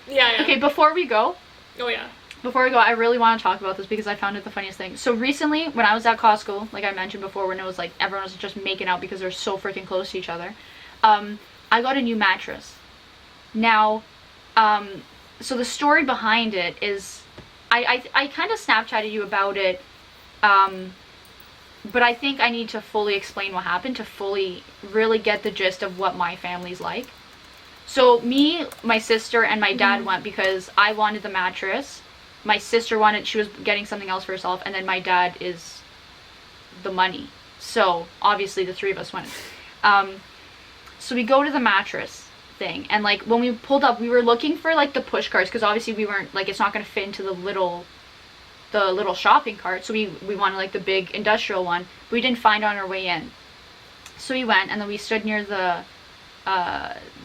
Yeah. Okay, before we go. Oh yeah. Before we go, I really want to talk about this because I found it the funniest thing. So recently, when I was at Costco, like I mentioned before, when it was like everyone was just making out because they're so freaking close to each other, I got a new mattress. Now, so the story behind it is, I kind of Snapchatted you about it. But I think I need to fully explain what happened to fully really get the gist of what my family's like. So me, my sister, and my dad went because I wanted the mattress. My sister she was getting something else for herself, and then my dad is the money. So obviously the three of us went. So we go to the mattress thing, and like when we pulled up, we were looking for like the push carts, because obviously we weren't like, it's not going to fit into the little shopping cart, so we wanted like the big industrial one, but we didn't find it on our way in. So we went, and then we stood near the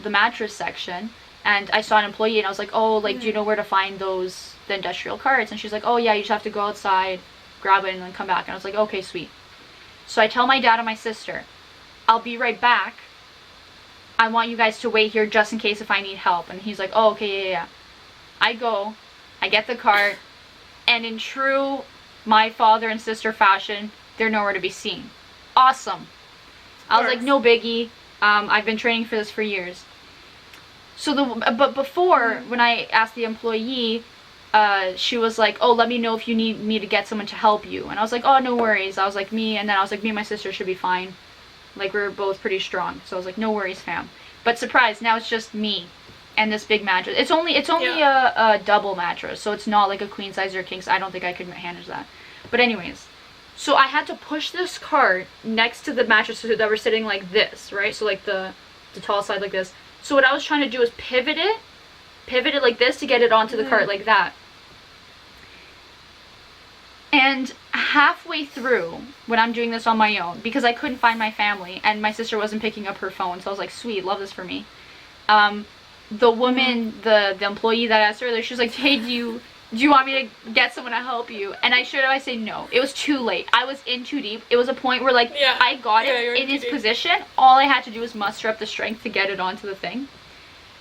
mattress section, and I saw an employee, and I was like, oh, like, do you know where to find the industrial carts? And she's like, oh yeah, you just have to go outside, grab it, and then come back. And I was like, okay, sweet. So I tell my dad and my sister, I'll be right back, I want you guys to wait here just in case if I need help. And he's like, oh, okay, yeah. I go, I get the cart, and in true my father and sister fashion, they're nowhere to be seen. Awesome. I was like, no biggie. I've been training for this for years. So but before, when I asked the employee, she was like, oh, let me know if you need me to get someone to help you. And I was like, oh, no worries. I was like, me and my sister should be fine. Like, we're both pretty strong. So I was like, no worries, fam. But surprise, now it's just me and this big mattress. It's only a double mattress, so it's not like a queen size or a king size. I don't think I could manage that. But anyways, so I had to push this cart next to the mattress that were sitting like this, right? So like the tall side like this. So what I was trying to do is pivot it like this to get it onto the cart like that. And halfway through, when I'm doing this on my own, because I couldn't find my family and my sister wasn't picking up her phone, so I was like, sweet, love this for me. The woman, the employee that I asked earlier, she was like, hey, do you want me to get someone to help you? And I say no. It was too late. I was in too deep. It was a point where like, I got it in its position. All I had to do was muster up the strength to get it onto the thing.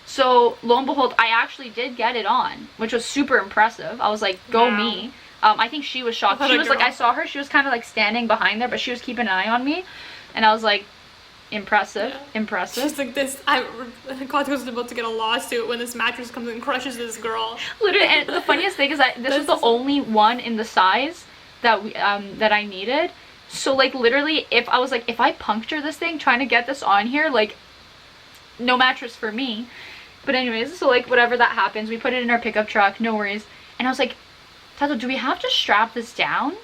So lo and behold, I actually did get it on, which was super impressive. I was like, go me. I think she was shocked. She was like, I saw her, she was kind of like standing behind there, but she was keeping an eye on me. And I was like, Impressive. Yeah. Impressive. She's like this. Costco's about to get a lawsuit when this mattress comes and crushes this girl. Literally, and the funniest thing is that this was the only one in the size that that I needed. So like literally, if I puncture this thing trying to get this on here, like no mattress for me. But anyways, so like whatever that happens, we put it in our pickup truck, no worries. And I was like, Tato, do we have to strap this down?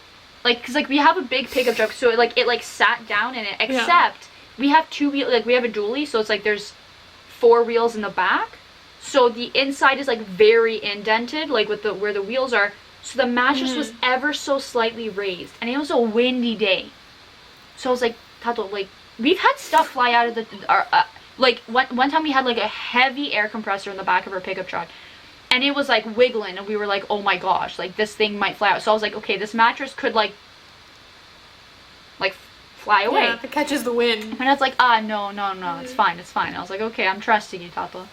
Like, cause like we have a big pickup truck, so it sat down in it, except we have two wheel, like we have a dually, so it's like there's 4 wheels in the back. So the inside is like very indented, like with where the wheels are. So the mattress was ever so slightly raised, and it was a windy day. So I was like, Tato, like we've had stuff fly out of like one time we had like a heavy air compressor in the back of our pickup truck, and it was like wiggling, and we were like, oh my gosh, like this thing might fly out. So I was like, okay, this mattress could like fly away. Yeah, if it catches the wind. And I was like, no, it's fine. I was like, okay, I'm trusting you, Tato.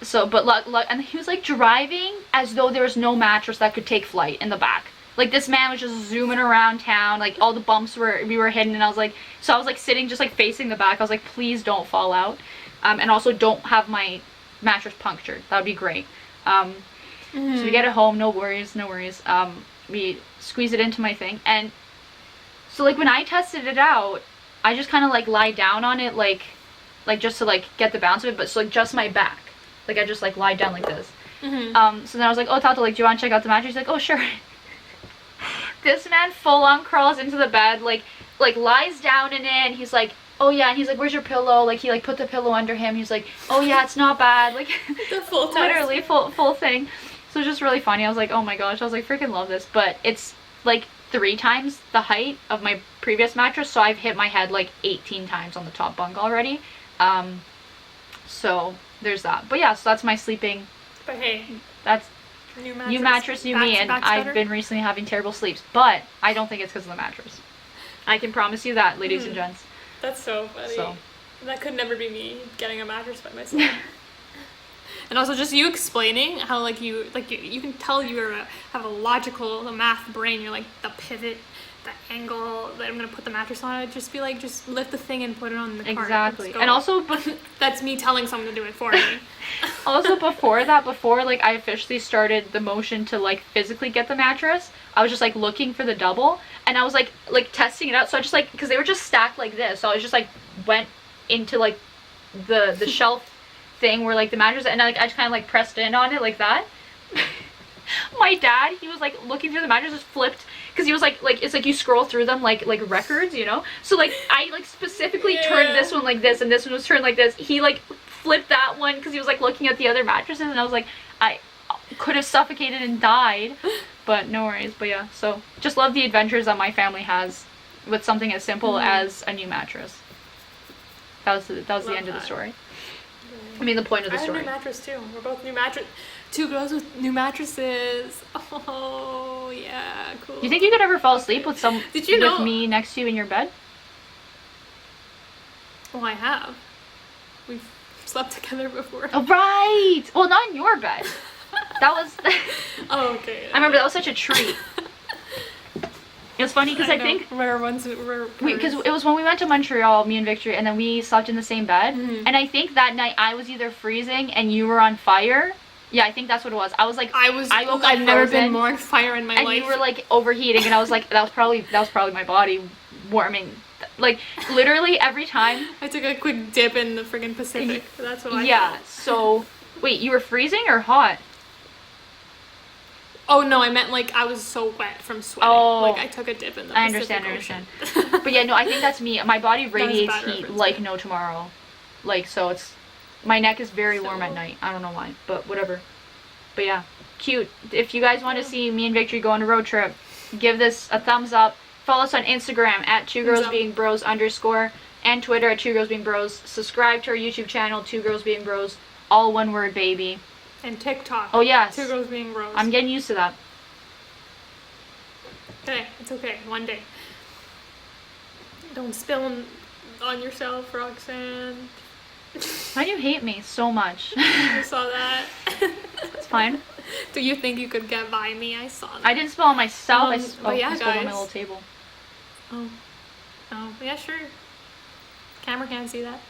So, but luck, and he was like driving as though there was no mattress that could take flight in the back. Like this man was just zooming around town, like all the bumps we were hitting, and I was like sitting just like facing the back. I was like, please don't fall out, and also don't have my mattress punctured. That would be great. So we get it home, no worries. We squeeze it into my thing, and so like when I tested it out, I just kind of like lie down on it, like just to like get the bounce of it, but so like just my back. Like I just like lied down like this. So then I was like, oh Tato, like do you want to check out the mattress? He's like, oh sure. This man full on crawls into the bed, like lies down in it, and he's like, oh yeah, and he's like, where's your pillow? Like he like put the pillow under him. He's like, oh yeah, it's not bad. Like the full test. Literally full thing. So it was just really funny. I was like, oh my gosh, I was like, freaking love this. But it's like 3 times the height of my previous mattress, so I've hit my head like 18 times on the top bunk already. So there's that. But yeah, so that's my sleeping. But hey, that's new mattress, new me, and I've been recently having terrible sleeps, but I don't think it's because of the mattress. I can promise you that, ladies and gents. That's so funny. So. That could never be me getting a mattress by myself. And also just you explaining how like you can tell have a logical, math brain. You're like the pivot, the angle that I'm gonna put the mattress on. I'd just be like, just lift the thing and put it on the cart. Exactly. And also, that's me telling someone to do it for me. Also before like I officially started the motion to like physically get the mattress, I was just like looking for the double, and I was like testing it out. So I just like, because they were just stacked like this, so I was just like went into like the shelf thing where like the mattress, and I just kind of like pressed in on it like that. My dad, he was like looking through the mattresses, flipped, because he was like it's like you scroll through them like records, you know. So like I like specifically turned this one like this, and this one was turned like this. He like flipped that one because he was like looking at the other mattresses, and I was like, I could have suffocated and died, but no worries. But yeah, so just love the adventures that my family has with something as simple as a new mattress. That was the end of the story. I mean, the point of the story. I have a new mattress too. We're both new mattress. 2 girls with new mattresses. Oh yeah, cool. Do you think you could ever fall asleep with Did you know? With me next to you in your bed? Oh, I have. We've slept together before. Oh right. Well, not in your bed. That was. Oh okay. I remember that was such a treat. It was funny because I think because it was when we went to Montreal, me and Victory, and then we slept in the same bed. And I think that night I was either freezing and you were on fire. Yeah, I think that's what it was. I was like, I woke up I've never been more on fire in my life. And you were like overheating, and I was like, that was probably my body warming. Like literally every time. I took a quick dip in the friggin' Pacific. That's what I felt. So wait, you were freezing or hot? Oh no, I meant like I was so wet from sweating. Oh, like I took a dip in the Pacific I understand. But yeah, no, I think that's me. My body radiates heat like no tomorrow. Like, so it's, my neck is very warm at night. I don't know why, but whatever. But yeah, cute. If you guys want to see me and Victory go on a road trip, give this a thumbs up. Follow us on Instagram at 2GirlsBeingBros_ and Twitter at 2GirlsBeingBros. Subscribe to our YouTube channel, 2GirlsBeingBros. All one word, baby. And TikTok. Oh yes. 2GirlsBeingBros. I'm getting used to that. Okay, it's okay. One day. Don't spill on yourself, Roxanne. Why do you hate me so much? I saw that. It's fine. Do you think you could get by me? I saw that. I didn't spill on myself. I spilled yeah, on my little table. Oh, yeah, sure. Camera can't see that.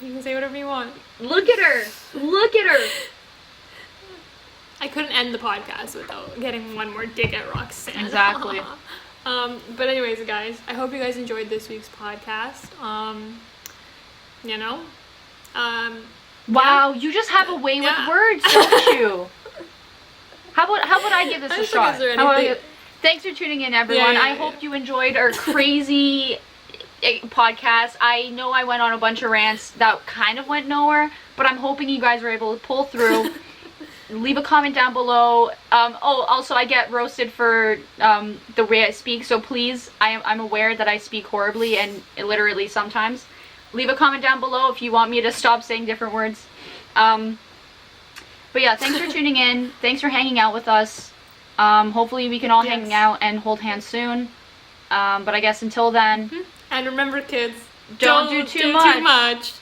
You can say whatever you want. Look at her. Look at her. I couldn't end the podcast without getting one more dig at Roxanne. Exactly. But anyways, guys, I hope you guys enjoyed this week's podcast. You know, wow, you just have a way with words, don't you? How about I give this a shot? Thanks for tuning in, everyone. I hope you enjoyed our crazy podcast. I know I went on a bunch of rants that kind of went nowhere, but I'm hoping you guys were able to pull through. Leave a comment down below. Also, I get roasted for the way I speak, so please, I'm aware that I speak horribly and illiterately sometimes. Leave a comment down below if you want me to stop saying different words. But yeah, thanks for tuning in. Thanks for hanging out with us. Hopefully we can all hang out and hold hands soon. But I guess until then. And remember, kids, don't do too much.